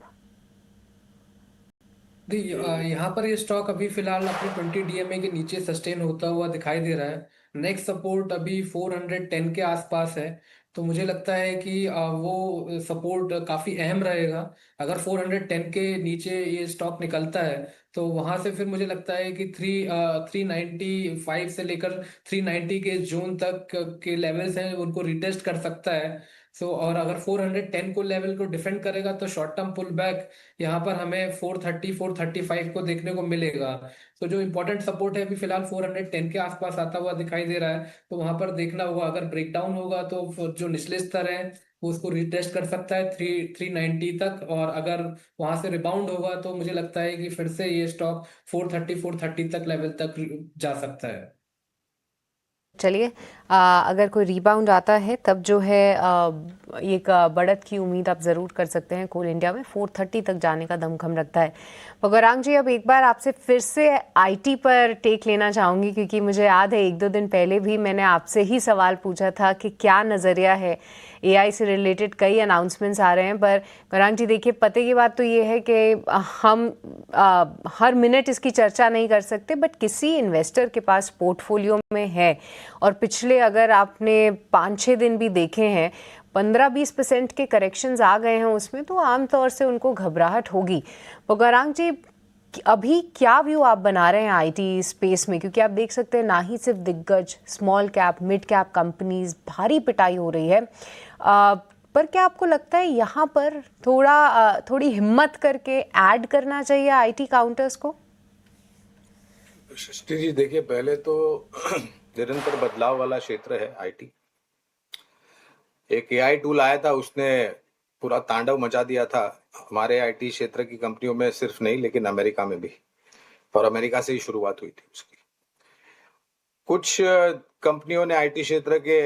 यहाँ पर ये स्टॉक अभी फिलहाल अपने 20 DMA के नीचे सस्टेन होता हुआ दिखाई दे रहा है। नेक्स्ट सपोर्ट अभी 410 के आसपास है, तो मुझे लगता है कि वो सपोर्ट काफ़ी अहम रहेगा। अगर 410 के नीचे ये स्टॉक निकलता है तो वहां से फिर मुझे लगता है कि 395 से लेकर 390 के जोन तक के लेवल्स हैं उनको रिटेस्ट कर सकता है। और अगर 410 को लेवल को डिफेंड करेगा तो शॉर्ट टर्म पुल बैक यहाँ पर हमें 430 435 को देखने को मिलेगा। तो जो इंपॉर्टेंट सपोर्ट है अभी फिलहाल 410 के आसपास आता हुआ दिखाई दे रहा है, तो वहां पर देखना होगा। अगर ब्रेकडाउन होगा तो जो निचले स्तर है वो उसको रिटेस्ट कर सकता है 390 तक, और अगर वहां से रिबाउंड होगा तो मुझे लगता है कि फिर से ये स्टॉक 430 तक लेवल तक जा सकता है। चलिए, अगर कोई रीबाउंड आता है तब जो है एक बढ़त की उम्मीद आप ज़रूर कर सकते हैं। कोल इंडिया में 430 तक जाने का दमखम रखता है। गौरांग जी, अब एक बार आपसे फिर से आईटी पर टेक लेना चाहूँगी, क्योंकि मुझे याद है 1-2 दिन पहले भी मैंने आपसे ही सवाल पूछा था कि क्या नज़रिया है। एआई से रिलेटेड कई अनाउंसमेंट्स आ रहे हैं, पर गौरांग जी देखिए, पते की बात तो ये है कि हम हर मिनट इसकी चर्चा नहीं कर सकते, बट किसी इन्वेस्टर के पास पोर्टफोलियो में है, और पिछले अगर आपने 5-6 दिन भी देखे हैं 15-20% के करेक्शंस आ गए हैं उसमें, तो आमतौर से उनको घबराहट होगी। गौरांग जी, अभी क्या व्यू आप बना रहे हैं आईटी स्पेस में? क्योंकि आप देख सकते हैं ना ही सिर्फ दिग्गज, small cap, mid cap companies भारी पिटाई हो रही है, पर क्या आपको लगता है यहाँ पर थोड़ी हिम्मत करके ऐड करना चाहिए आईटी काउंटर्स को? सृष्टि जी, देखिए, पहले तो निरंतर बदलाव वाला क्षेत्र है आईटी। एक एआई टूल आया था, उसने पूरा तांडव मचा दिया था हमारे आईटी क्षेत्र की कंपनियों में, सिर्फ नहीं लेकिन अमेरिका में भी, और अमेरिका से ही शुरुआत हुई थी उसकी। कुछ कंपनियों ने आईटी क्षेत्र के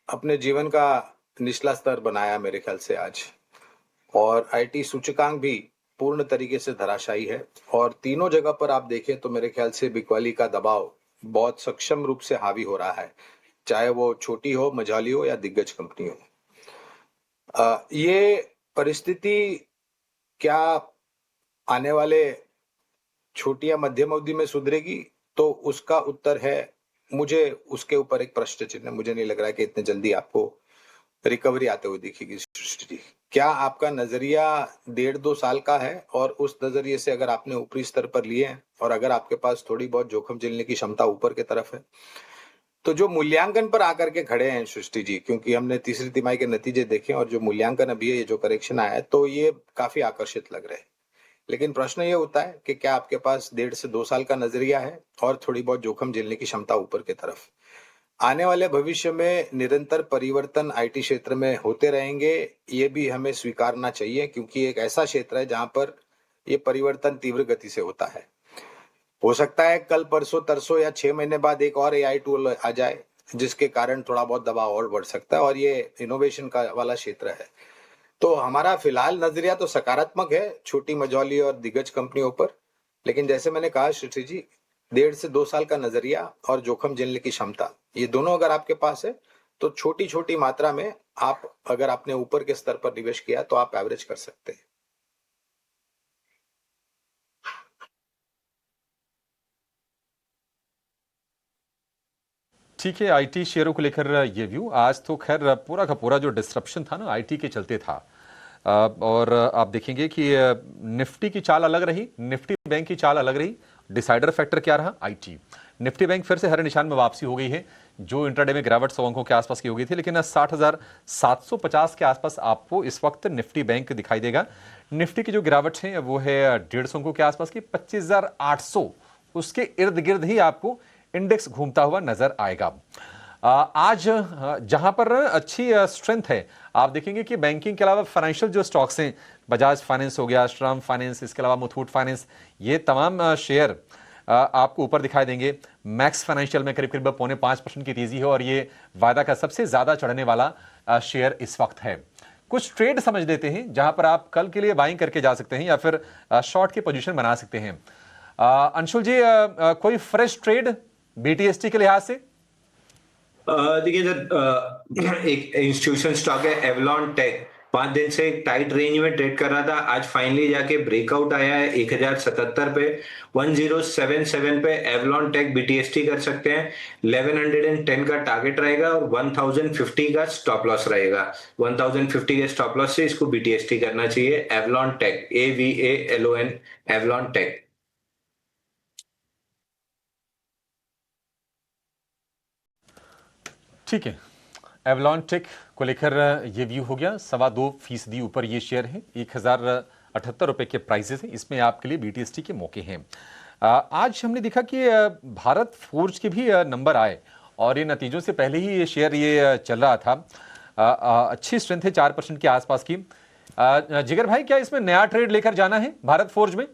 अपने जीवन का निचला स्तर बनाया मेरे ख्याल से आज, और आईटी सूचकांक भी पूर्ण तरीके से धराशायी है। और तीनों जगह पर आप देखें तो मेरे ख्याल से बिकवाली का दबाव बहुत सक्षम रूप से हावी हो रहा है, चाहे वो छोटी हो, मझाली हो या दिग्गज कंपनी हो। ये परिस्थिति क्या आने वाले छोटी या मध्यम अवधि में सुधरेगी? तो उसका उत्तर है, मुझे उसके ऊपर एक प्रश्न चिन्ह। मुझे नहीं लग रहा है कि इतने जल्दी आपको रिकवरी आते हुए दिखेगी सृष्टि। क्या आपका नजरिया 1.5-2 साल का है, और उस नजरिए से अगर आपने ऊपरी स्तर पर लिए हैं, और अगर आपके पास थोड़ी बहुत जोखिम झेलने की क्षमता ऊपर की तरफ है, तो जो मूल्यांकन पर आकर के खड़े हैं सृष्टि जी, क्योंकि हमने तीसरी तिमाही के नतीजे देखे और जो मूल्यांकन अभी है, ये जो करेक्शन आया है, तो ये काफी आकर्षित लग रहे हैं। लेकिन प्रश्न ये होता है कि क्या आपके पास 1.5 से 2 साल का नजरिया है और थोड़ी बहुत जोखिम झेलने की क्षमता ऊपर की तरफ। आने वाले भविष्य में निरंतर परिवर्तन आईटी क्षेत्र में होते रहेंगे, ये भी हमें स्वीकारना चाहिए, क्योंकि एक ऐसा क्षेत्र है जहां पर ये परिवर्तन तीव्र गति से होता है। हो सकता है कल परसों तरसों या 6 महीने बाद एक और एआई टूल आ जाए, जिसके कारण थोड़ा बहुत दबाव और बढ़ सकता है, और ये इनोवेशन का वाला क्षेत्र है। तो हमारा फिलहाल नजरिया तो सकारात्मक है छोटी मझौली और दिग्गज कंपनियों पर, लेकिन जैसे मैंने कहा श्री जी, 1.5 से 2 साल का नजरिया और जोखिम झेलने की क्षमता, ये दोनों अगर आपके पास है तो छोटी छोटी मात्रा में आप, अगर आपने ऊपर के स्तर पर निवेश किया तो आप एवरेज कर सकते हैं। ठीक है, आईटी शेयरों को लेकर ये व्यू। आज तो खैर पूरा का पूरा जो डिस्रप्शन था ना आईटी के चलते था, और आप देखेंगे कि निफ्टी की चाल अलग रही, निफ्टी बैंक की चाल अलग रही। डिसाइडर फैक्टर क्या रहा? आईटी। निफ्टी बैंक फिर से हरे निशान में वापसी हो गई है, जो इंट्राडे में गिरावट 100 अंकों के आसपास की हो गई थी, लेकिन 60,750 के आसपास आपको इस वक्त निफ्टी बैंक दिखाई देगा। निफ्टी की जो गिरावट है वो है 150 अंकों के आसपास की, 25,800 उसके इर्द गिर्द ही आपको इंडेक्स घूमता हुआ नजर आएगा। आज जहां पर अच्छी स्ट्रेंथ है, आप देखेंगे कि बैंकिंग के अलावा फाइनेंशियल जो स्टॉक्स हैं, बजाज फाइनेंस हो गया, श्रम फाइनेंस, इसके अलावा मुथूट फाइनेंस, ये तमाम शेयर आपको ऊपर दिखाई देंगे। मैक्स फाइनेंशियल में करीब करीब 4.5% की तेजी है, और ये वायदा का सबसे ज्यादा चढ़ने वाला शेयर इस वक्त है। कुछ ट्रेड समझ लेते हैं जहां पर आप कल के लिए बाइंग करके जा सकते हैं या फिर शॉर्ट की पोजीशन बना सकते हैं। अंशुल जी, कोई फ्रेश ट्रेड बीटीएसटी के लिहाज से? देखिए सर, एक इंस्टीट्यूशन स्टॉक है एवलॉन टेक, 5 दिन से एक टाइट रेंज में ट्रेड कर रहा था, आज फाइनली जाके ब्रेकआउट आया है 1077 पे, 1077 पे एवलॉन टेक बीटीएसटी कर सकते हैं। 1110 का टारगेट रहेगा और 1050 का स्टॉप लॉस रहेगा। 1050 के स्टॉप लॉस से इसको बीटीएसटी करना चाहिए। Avalon tech, AVALON, Avalon tech. ठीक है, एवलॉन टेक को लेकर ये व्यू हो गया। 2.25% ऊपर ये शेयर है, 1078 रुपए के प्राइसेस है, इसमें आपके लिए बीटीएसटी के मौके हैं। आज हमने देखा कि भारत फोर्ज के भी नंबर आए, और ये नतीजों से पहले ही ये शेयर ये चल रहा था। अच्छी स्ट्रेंथ है 4% के आसपास की। जिगर भाई, क्या इसमें नया ट्रेड लेकर जाना है भारत फोर्ज में?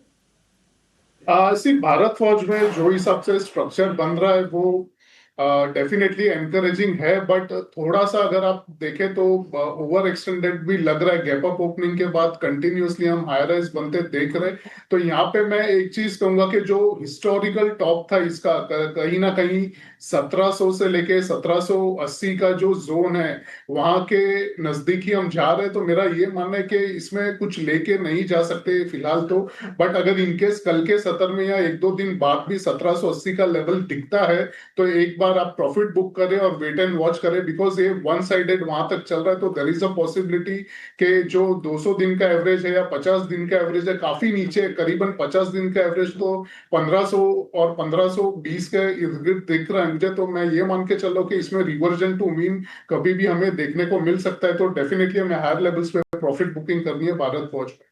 सिर्फ भारत फौज में जो हिसाब से स्ट्रक्चर बन रहा है वो डेफिनेटली एनकरेजिंग है, बट थोड़ा सा अगर आप देखें तो ओवर एक्सटेंडेड भी लग रहा है। गैप अप ओपनिंग के बाद कंटिन्यूअसली हम हायर राइज बनते देख रहे। तो यहाँ पे मैं एक चीज कहूंगा कि जो हिस्टोरिकल टॉप था इसका, कहीं ना कहीं 1700 से लेके 1780 का जो जोन है वहां के नजदीक ही हम जा रहे हैं। तो मेरा ये मानना है कि इसमें कुछ लेके नहीं जा सकते फिलहाल तो, बट अगर इनकेस कल के सत्र में या 1-2 दिन बाद भी 1780 का लेवल दिखता है तो एक बार आप प्रॉफिट बुक करें और वेट एंड वॉच करें, बिकॉज ये वन साइडेड वहां तक चल रहा है। तो देयर इज अ पॉसिबिलिटी कि जो 200 दिन का एवरेज है या 50 दिन का एवरेज है काफी नीचे, करीबन 50 दिन का एवरेज तो 1500 और 1520 के इर्द गिर्द दिख रहा है मुझे। तो मैं ये मान के चल रहा हूँ कि इसमें रिवर्जन टू मीन कभी भी हमें देखने को मिल सकता है। तो डेफिनेटली हमें हायर लेवल्स पे प्रॉफिट बुकिंग करनी है भारत फौज में।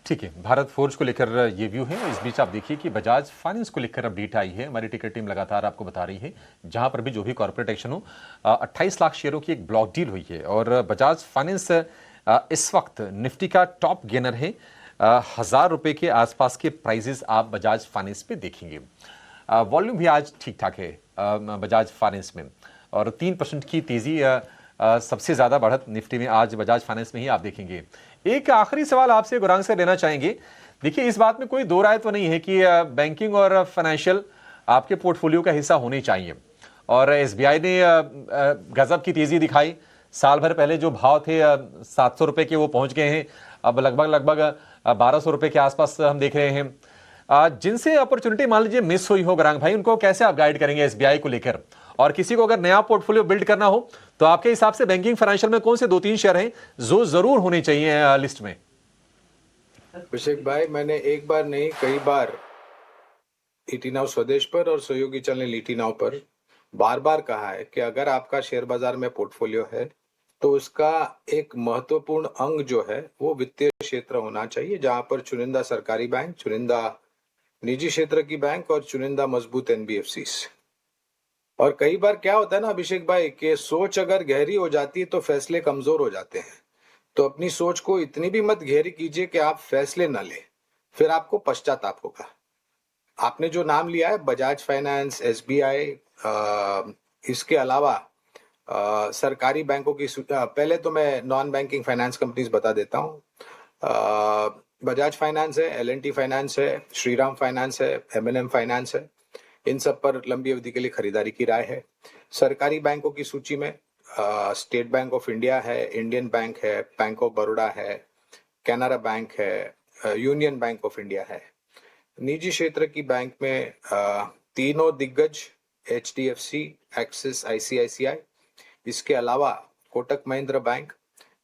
ठीक है, भारत फोर्ज को लेकर ये व्यू है। इस बीच आप देखिए कि बजाज फाइनेंस को लेकर अपडेट आई है, हमारी टिकट टीम लगातार आपको बता रही है, जहां पर भी जो भी कॉर्पोरेट एक्शन हो, 28 लाख शेयरों की एक ब्लॉक डील हुई है, और बजाज फाइनेंस इस वक्त निफ्टी का टॉप गेनर है। 1000 रुपए के आसपास के प्राइजेस आप बजाज फाइनेंस पे देखेंगे। वॉल्यूम भी आज ठीक ठाक है बजाज फाइनेंस में, और 3% की तेजी सबसे ज्यादा बढ़त निफ्टी में आज बजाज फाइनेंस में ही आप देखेंगे। एक आखिरी सवाल आपसे गुरांग से लेना चाहेंगे। देखिए, इस बात में कोई दो राय तो नहीं है कि बैंकिंग और फाइनेंशियल आपके पोर्टफोलियो का हिस्सा होने चाहिए, और एसबीआई ने गजब की तेजी दिखाई। साल भर पहले जो भाव थे 700 रुपए के, वो पहुंच गए हैं अब लगभग 1200 रुपए के आसपास हम देख रहे हैं। जिनसे अपॉर्चुनिटी मान लीजिए मिस हुई हो गुरांग भाई, उनको कैसे आप गाइड करेंगे एसबीआई को लेकर? और किसी को अगर नया पोर्टफोलियो बिल्ड करना हो तो आपके हिसाब से बैंकिंग फाइनेंशियल में कौन से 2-3 शेयर हैं जो जरूर होने चाहिए लिस्ट में? अभिषेक भाई, मैंने एक बार नहीं कई बार ईटी नाउ स्वदेश पर और सहयोगी चैनल ईटी नाउ पर बार बार कहा है कि अगर आपका शेयर बाजार में पोर्टफोलियो है तो उसका एक महत्वपूर्ण अंग जो है वो वित्तीय क्षेत्र होना चाहिए, जहां पर चुनिंदा सरकारी बैंक, चुनिंदा निजी क्षेत्र की बैंक और चुनिंदा मजबूत एनबीएफसीज। और कई बार क्या होता है ना अभिषेक भाई, कि सोच अगर गहरी हो जाती है तो फैसले कमजोर हो जाते हैं। तो अपनी सोच को इतनी भी मत गहरी कीजिए कि आप फैसले न लें, फिर आपको पश्चाताप होगा। आपने जो नाम लिया है बजाज फाइनेंस, एसबीआई, इसके अलावा सरकारी बैंकों की पहले तो मैं नॉन बैंकिंग फाइनेंस कंपनीज बता देता हूँ। बजाज फाइनेंस है, एल&टी फाइनेंस है, श्रीराम फाइनेंस है, एम&एम फाइनेंस है। इन सब पर लंबी अवधि के लिए खरीदारी की राय है। सरकारी बैंकों की सूची में स्टेट बैंक ऑफ इंडिया है, इंडियन बैंक है, बैंक ऑफ बड़ौदा है, कैनरा बैंक है, यूनियन बैंक ऑफ इंडिया है। निजी क्षेत्र की बैंक में तीनों दिग्गज एचडीएफसी, एक्सिस, आईसीआईसीआई, इसके अलावा कोटक महिंद्रा बैंक,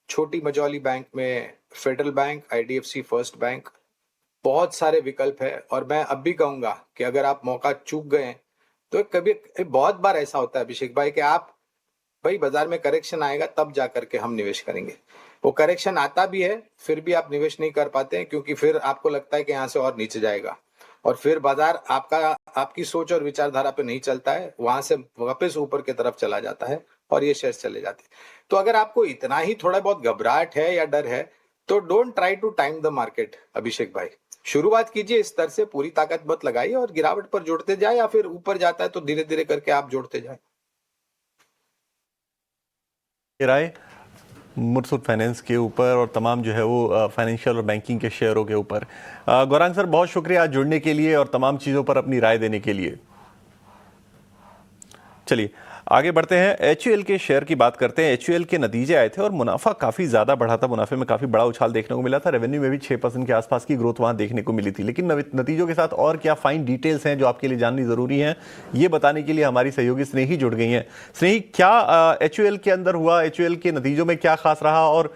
छोटी मझौली बैंक में federal bank, IDFC first bank. बहुत सारे विकल्प है और मैं अब भी कहूंगा कि अगर आप मौका चूक गए तो कभी बहुत बार ऐसा होता है अभिषेक भाई कि आप भाई बाजार में करेक्शन आएगा तब जाकर के हम निवेश करेंगे। वो करेक्शन आता भी है फिर भी आप निवेश नहीं कर पाते हैं, क्योंकि फिर आपको लगता है कि यहाँ से और नीचे जाएगा और फिर बाजार आपकी सोच और विचारधारा पे नहीं चलता है, वहां से वापस ऊपर की तरफ चला जाता है और ये शेयर चले जाते हैं। तो अगर आपको इतना ही थोड़ा बहुत घबराहट है या डर है तो don't try to time the market Abhishek भाई। शुरुआत कीजिए इस स्तर से, पूरी ताकत मत लगाइए और गिरावट पर जोड़ते जाए, या फिर ऊपर जाता है तो धीरे धीरे करके आप जोड़ते जाए। राय मुथूट फाइनेंस के ऊपर और तमाम जो है वो फाइनेंशियल और बैंकिंग के शेयरों के ऊपर। गौरांग सर, बहुत शुक्रिया आज जुड़ने के लिए और तमाम चीज़ों पर अपनी राय देने के लिए। चलिए आगे बढ़ते हैं, एचयूएल के शेयर की बात करते हैं। एचयूएल के नतीजे आए थे और मुनाफा काफ़ी ज़्यादा बढ़ा था, मुनाफे में काफ़ी बड़ा उछाल देखने को मिला था, रेवेन्यू में भी 6% के आसपास की ग्रोथ वहां देखने को मिली थी। लेकिन नतीजों के साथ और क्या फाइन डिटेल्स हैं जो आपके लिए जाननी ज़रूरी हैं, ये बताने के लिए हमारी सहयोगी स्नेही जुड़ गई हैं। स्नेही, क्या एचयूएल के अंदर हुआ, एचयूएल के नतीजों में क्या खास रहा और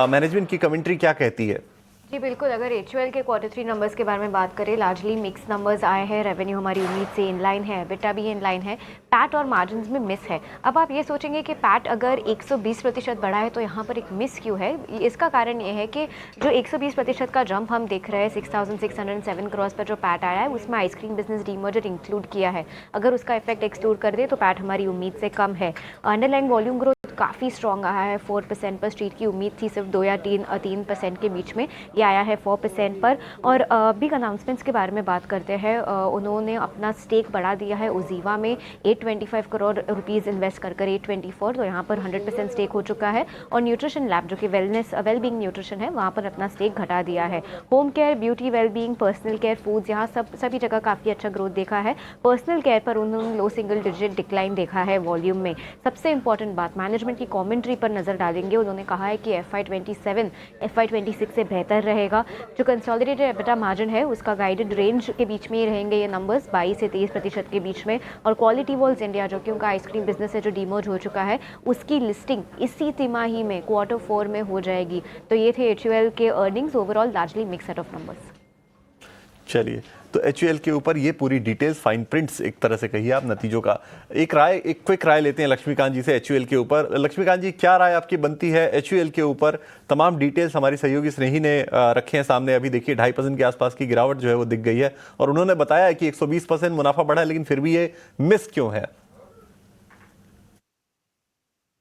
मैनेजमेंट की कमेंट्री क्या कहती है? जी बिल्कुल, अगर एचयूएल के Q3 नंबर्स के बारे में बात करें, लार्जली मिक्स नंबर्स आए हैं। रेवेन्यू हमारी उम्मीद से इनलाइन है, एबिटा भी इनलाइन है, पैट और मार्जिन्स में मिस है। अब आप ये सोचेंगे कि पैट अगर 120% बढ़ा है तो यहाँ पर एक मिस क्यों है? इसका कारण ये है कि जो 120% का जंप हम देख रहे हैं 6,607 करोड़ पर जो पैट आया है, उसमें आइसक्रीम बिजनेस डीमर्जर इंक्लूड किया है। अगर उसका इफेक्ट एक्सक्लूड कर दे तो पैट हमारी उम्मीद से कम है। अंडरलाइन वॉल्यूम ग्रोथ काफ़ी स्ट्रॉन्ग आया है, 4% पर। स्ट्रीट की उम्मीद थी सिर्फ 2 या 3% के बीच में, ये आया है 4% पर। और बिग अनाउंसमेंट्स के बारे में बात करते हैं, उन्होंने अपना स्टेक बढ़ा दिया है उजीवा में, 825 करोड़ रुपीज़ इन्वेस्ट कर 824, तो यहाँ पर 100% स्टेक हो चुका है। और न्यूट्रिशन लैब जो कि वेलबींग न्यूट्रिशन है, वहाँ पर अपना स्टेक घटा दिया है। Home care, beauty, wellbeing, personal care, foods, यहाँ सभी जगह काफ़ी अच्छा ग्रोथ देखा है। पर्सनल केयर पर उन्होंने लो सिंगल डिजिट डिक्लाइन देखा है वॉल्यूम में। सबसे इंपॉर्टेंट बात, मैनेजमेंट की कमेंट्री पर नजर डालेंगे। उन्होंने कहा है कि FY27 FY26 से बेहतर रहेगा। जो कंसोलिडेटेड एबिटा मार्जिन है उसका गाइडेड रेंज के बीच में ही रहेंगे ये नंबर्स, 22 से 23% के बीच में। और क्वालिटी वॉल्स इंडिया जो कि उनका आइसक्रीम बिजनेस है जो डीमर्ज हो चुका है, उसकी लिस्टिंग इसी तिमाही में Q4 में हो जाएगी। तो ये थे एचयूएल के earnings. Overall largely mix set of numbers. चलिए, तो एचयूएल के ऊपर ये पूरी डिटेल्स, फाइन प्रिंट्स एक तरह से कहिए आप नतीजों का। एक क्विक राय लेते हैं लक्ष्मीकांत जी से एचयूएल के ऊपर। लक्ष्मीकांत जी, क्या राय आपकी बनती है एचयूएल के ऊपर? तमाम डिटेल्स हमारी सहयोगी स्नेही ने रखे हैं सामने। अभी देखिए 2.5% के आसपास की गिरावट जो है वो दिख गई है और उन्होंने बताया है कि 120% मुनाफा बढ़ा है, लेकिन फिर भी ये मिस क्यों है?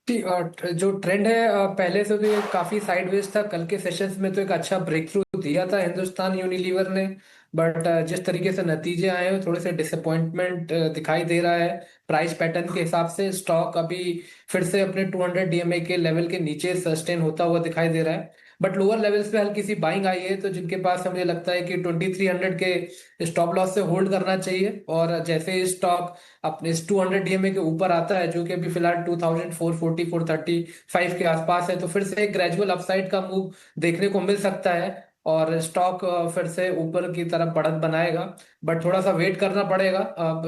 जो ट्रेंड है पहले से तो काफी साइडवेज था। कल के सेशंस में तो एक अच्छा ब्रेक थ्रू दिया था हिंदुस्तान यूनिलीवर ने, बट जिस तरीके से नतीजे आए हैं थोड़े से डिसअपॉइंटमेंट दिखाई दे रहा है। प्राइस पैटर्न के हिसाब से स्टॉक अभी फिर से अपने 200 DMA के लेवल के नीचे सस्टेन होता हुआ दिखाई दे रहा है, बट लोअर लेवल्स पे हल्की सी बाइंग आई है। तो जिनके पास मुझे लगता है कि 2300 के स्टॉप लॉस से होल्ड करना चाहिए। और जैसे स्टॉक अपने इस 200 DMA के ऊपर आता है, जो कि अभी फिलहाल 2440 435 के आसपास है, तो फिर से एक ग्रेजुअल अपसाइड का मूव देखने को मिल सकता है और स्टॉक फिर से ऊपर की तरफ बढ़त बनाएगा। बट थोड़ा सा वेट करना पड़ेगा। अब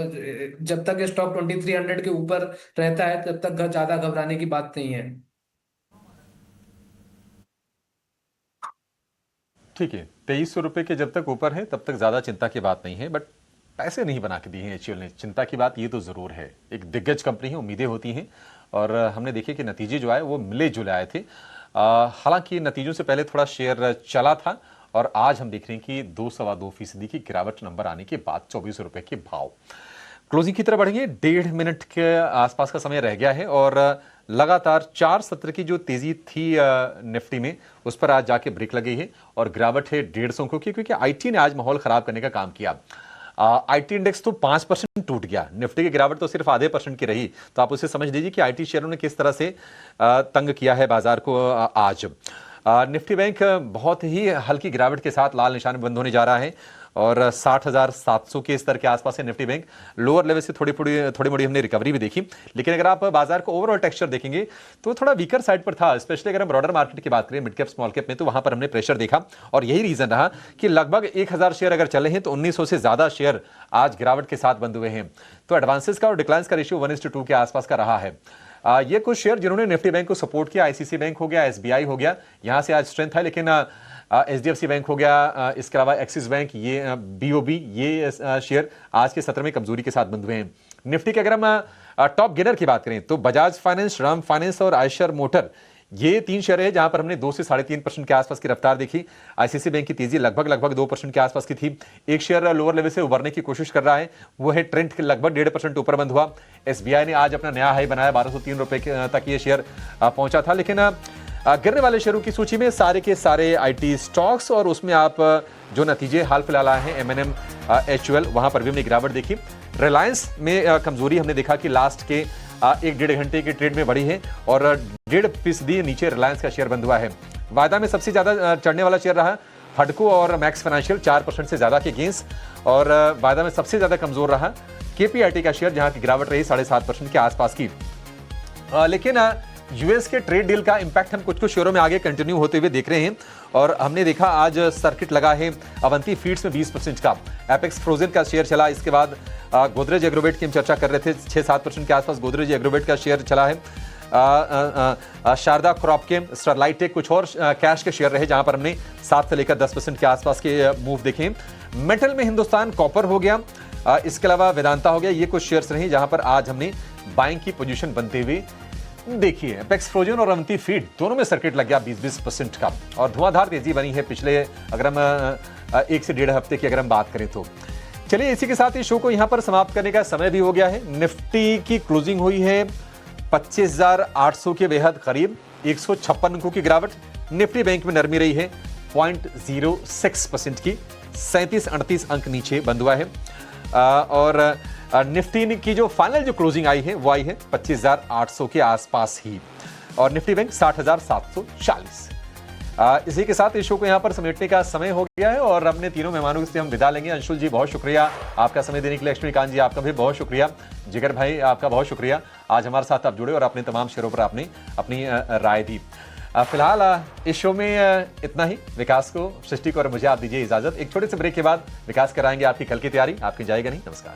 जब तक स्टॉक 2300 के ऊपर रहता है तब तक ज्यादा घबराने की बात नहीं है। ठीक है, 2300 रुपये के जब तक ऊपर है तब तक ज़्यादा चिंता की बात नहीं है, बट पैसे नहीं बना के दिए हैं HUL ने। चिंता की बात ये तो ज़रूर है, एक दिग्गज कंपनी है, उम्मीदें होती हैं और हमने देखे कि नतीजे जो आए वो मिले जुले आए थे। हालांकि नतीजों से पहले थोड़ा शेयर चला था और आज हम देख रहे हैं कि 2.25% की गिरावट नंबर आने के बाद 24 रुपए के भाव। क्लोजिंग की तरफ बढ़ेंगे, 1.5 मिनट के आसपास का समय रह गया है और लगातार 4 सत्र की जो तेजी थी निफ्टी में उस पर आज जाके ब्रेक लगी है और गिरावट है 150 को की, क्योंकि आईटी ने आज माहौल खराब करने का काम किया। आईटी इंडेक्स तो 5% टूट गया, निफ्टी की गिरावट तो सिर्फ आधे % की रही। तो आप उसे समझ लीजिए कि आईटी शेयरों ने किस तरह से तंग किया है बाजार को आज। निफ्टी बैंक बहुत ही हल्की गिरावट के साथ लाल निशान बंद होने जा रहा है और 60,700 के स्तर के आसपास है निफ्टी बैंक। लोअर लेवल से थोड़ी मोड़ी हमने रिकवरी भी देखी, लेकिन अगर आप बाजार को ओवरऑल टेक्सचर देखेंगे तो थोड़ा वीकर साइड पर था। स्पेशली अगर हम ब्रॉडर मार्केट की बात करें, मिड कैप स्मॉल कैप में, तो वहां पर हमने प्रेशर देखा और यही रीजन रहा कि लगभग 1000 शेयर अगर चले हैं तो 1900 से ज्यादा शेयर आज गिरावट के साथ बंद हुए हैं। तो एडवांसेस का और डिक्लाइंस का रेशियो 1:2 के आसपास का रहा है। ये कुछ शेयर जिन्होंने निफ्टी बैंक को सपोर्ट किया, आईसीसी बैंक हो गया, एसबीआई हो गया, यहां से आज स्ट्रेंथ है, लेकिन एचडीएफसी बैंक हो गया, इसके अलावा एक्सिस बैंक, ये बीओबी, ये शेयर आज के सत्र में कमजोरी के साथ बंद हुए हैं। निफ्टी के अगर हम टॉप गेनर की बात करें तो बजाज फाइनेंस, राम फाइनेंस और आयशर मोटर, ये 3 शेयर है जहां पर हमने 2 से 3.5% के आसपास की रफ्तार देखी। आईसीसी बैंक की तेजी लगभग 2% के आसपास की थी। एक शेयर लोअर लेवल से उभरने की कोशिश कर रहा है, वो है ट्रेंड के लगभग 1.5% ऊपर बंद हुआ। एसबीआई ने आज अपना नया हाई बनाया, 1203 रुपए तक ये शेयर पहुंचा था। लेकिन गिरने वाले शेयरों की सूची में सारे के सारे आईटी स्टॉक्स और उसमें आप जो नतीजे हाल फिलहाल आए हैं, एमएनएम, HUL, वहां पर भी हमने गिरावट देखी। रिलायंस में कमजोरी हमने देखा कि लास्ट के 1-1.5 घंटे के ट्रेड में बढ़ी है और 1.5% नीचे रिलायंस का शेयर बंद हुआ है। वायदा में सबसे ज्यादा चढ़ने वाला शेयर रहा हडको और मैक्स फाइनेंशियल, 4% से ज्यादा के गेंस, और वायदा में सबसे ज्यादा कमजोर रहा केपीआईटी का शेयर, जहां की गिरावट रही 7.5% के आसपास की। लेकिन यूएस के ट्रेड डील का इंपैक्ट हम कुछ शेयरों में आगे कंटिन्यू होते हुए देख रहे हैं और हमने देखा आज सर्किट लगा है अवंती फीड्स में 20% का, एपेक्स फ्रोजन का शेयर चला। इसके बाद गोदरेज एग्रोवेट की हम चर्चा कर रहे थे, 6-7% के आसपास गोदरेज एग्रोवेट का शेयर चला है। शारदा क्रॉपकेम, स्टरलाइट टेक कुछ और कैश के शेयर रहे जहां पर हमने 7 से लेकर 10% के आसपास के मूव देखे। मेटल में हिंदुस्तान कॉपर हो गया, इसके अलावा वेदांता हो गया, ये कुछ शेयर्स रहे जहां पर आज हमने बाइंग की पोजीशन बनते हुए देखिए। एपेक्स फ्रोजन और अवंती फीड दोनों में सर्किट लग गया 20% का और धुआंधार तेजी बनी है पिछले अगर हम 1 से 1.5 हफ्ते की अगर हम बात करें तो। चलिए इसी के साथ इस शो को यहां पर समाप्त करने का समय भी हो गया है। निफ्टी की क्लोजिंग हुई है 25,800 के बेहद करीब, 156 अंकों की गिरावट। निफ्टी बैंक में नरमी रही है 0.06% की, 37-38 अंक नीचे बंद हुआ है। और निफ्टी की जो फाइनल जो क्लोजिंग आई है वो आई है 25,800 के आसपास ही और निफ्टी बैंक 60,740। इसी के साथ इस शो को यहां पर समेटने का समय हो गया है और अपने तीनों मेहमानों से हम विदा लेंगे। अंशुल जी बहुत शुक्रिया आपका समय देने के लिए, लक्ष्मीकांत जी आपका भी बहुत शुक्रिया, जिगर भाई आपका बहुत शुक्रिया, आज हमारे साथ आप जुड़े और अपने तमाम शेयरों पर आपने अपनी राय दी। फिलहाल इस शो में इतना ही। विकास को, सृष्टि को और मुझे आप दीजिए इजाजत। एक छोटे से ब्रेक के बाद विकास कराएंगे आपकी कल की तैयारी। आपकी जाएगा नहीं। नमस्कार।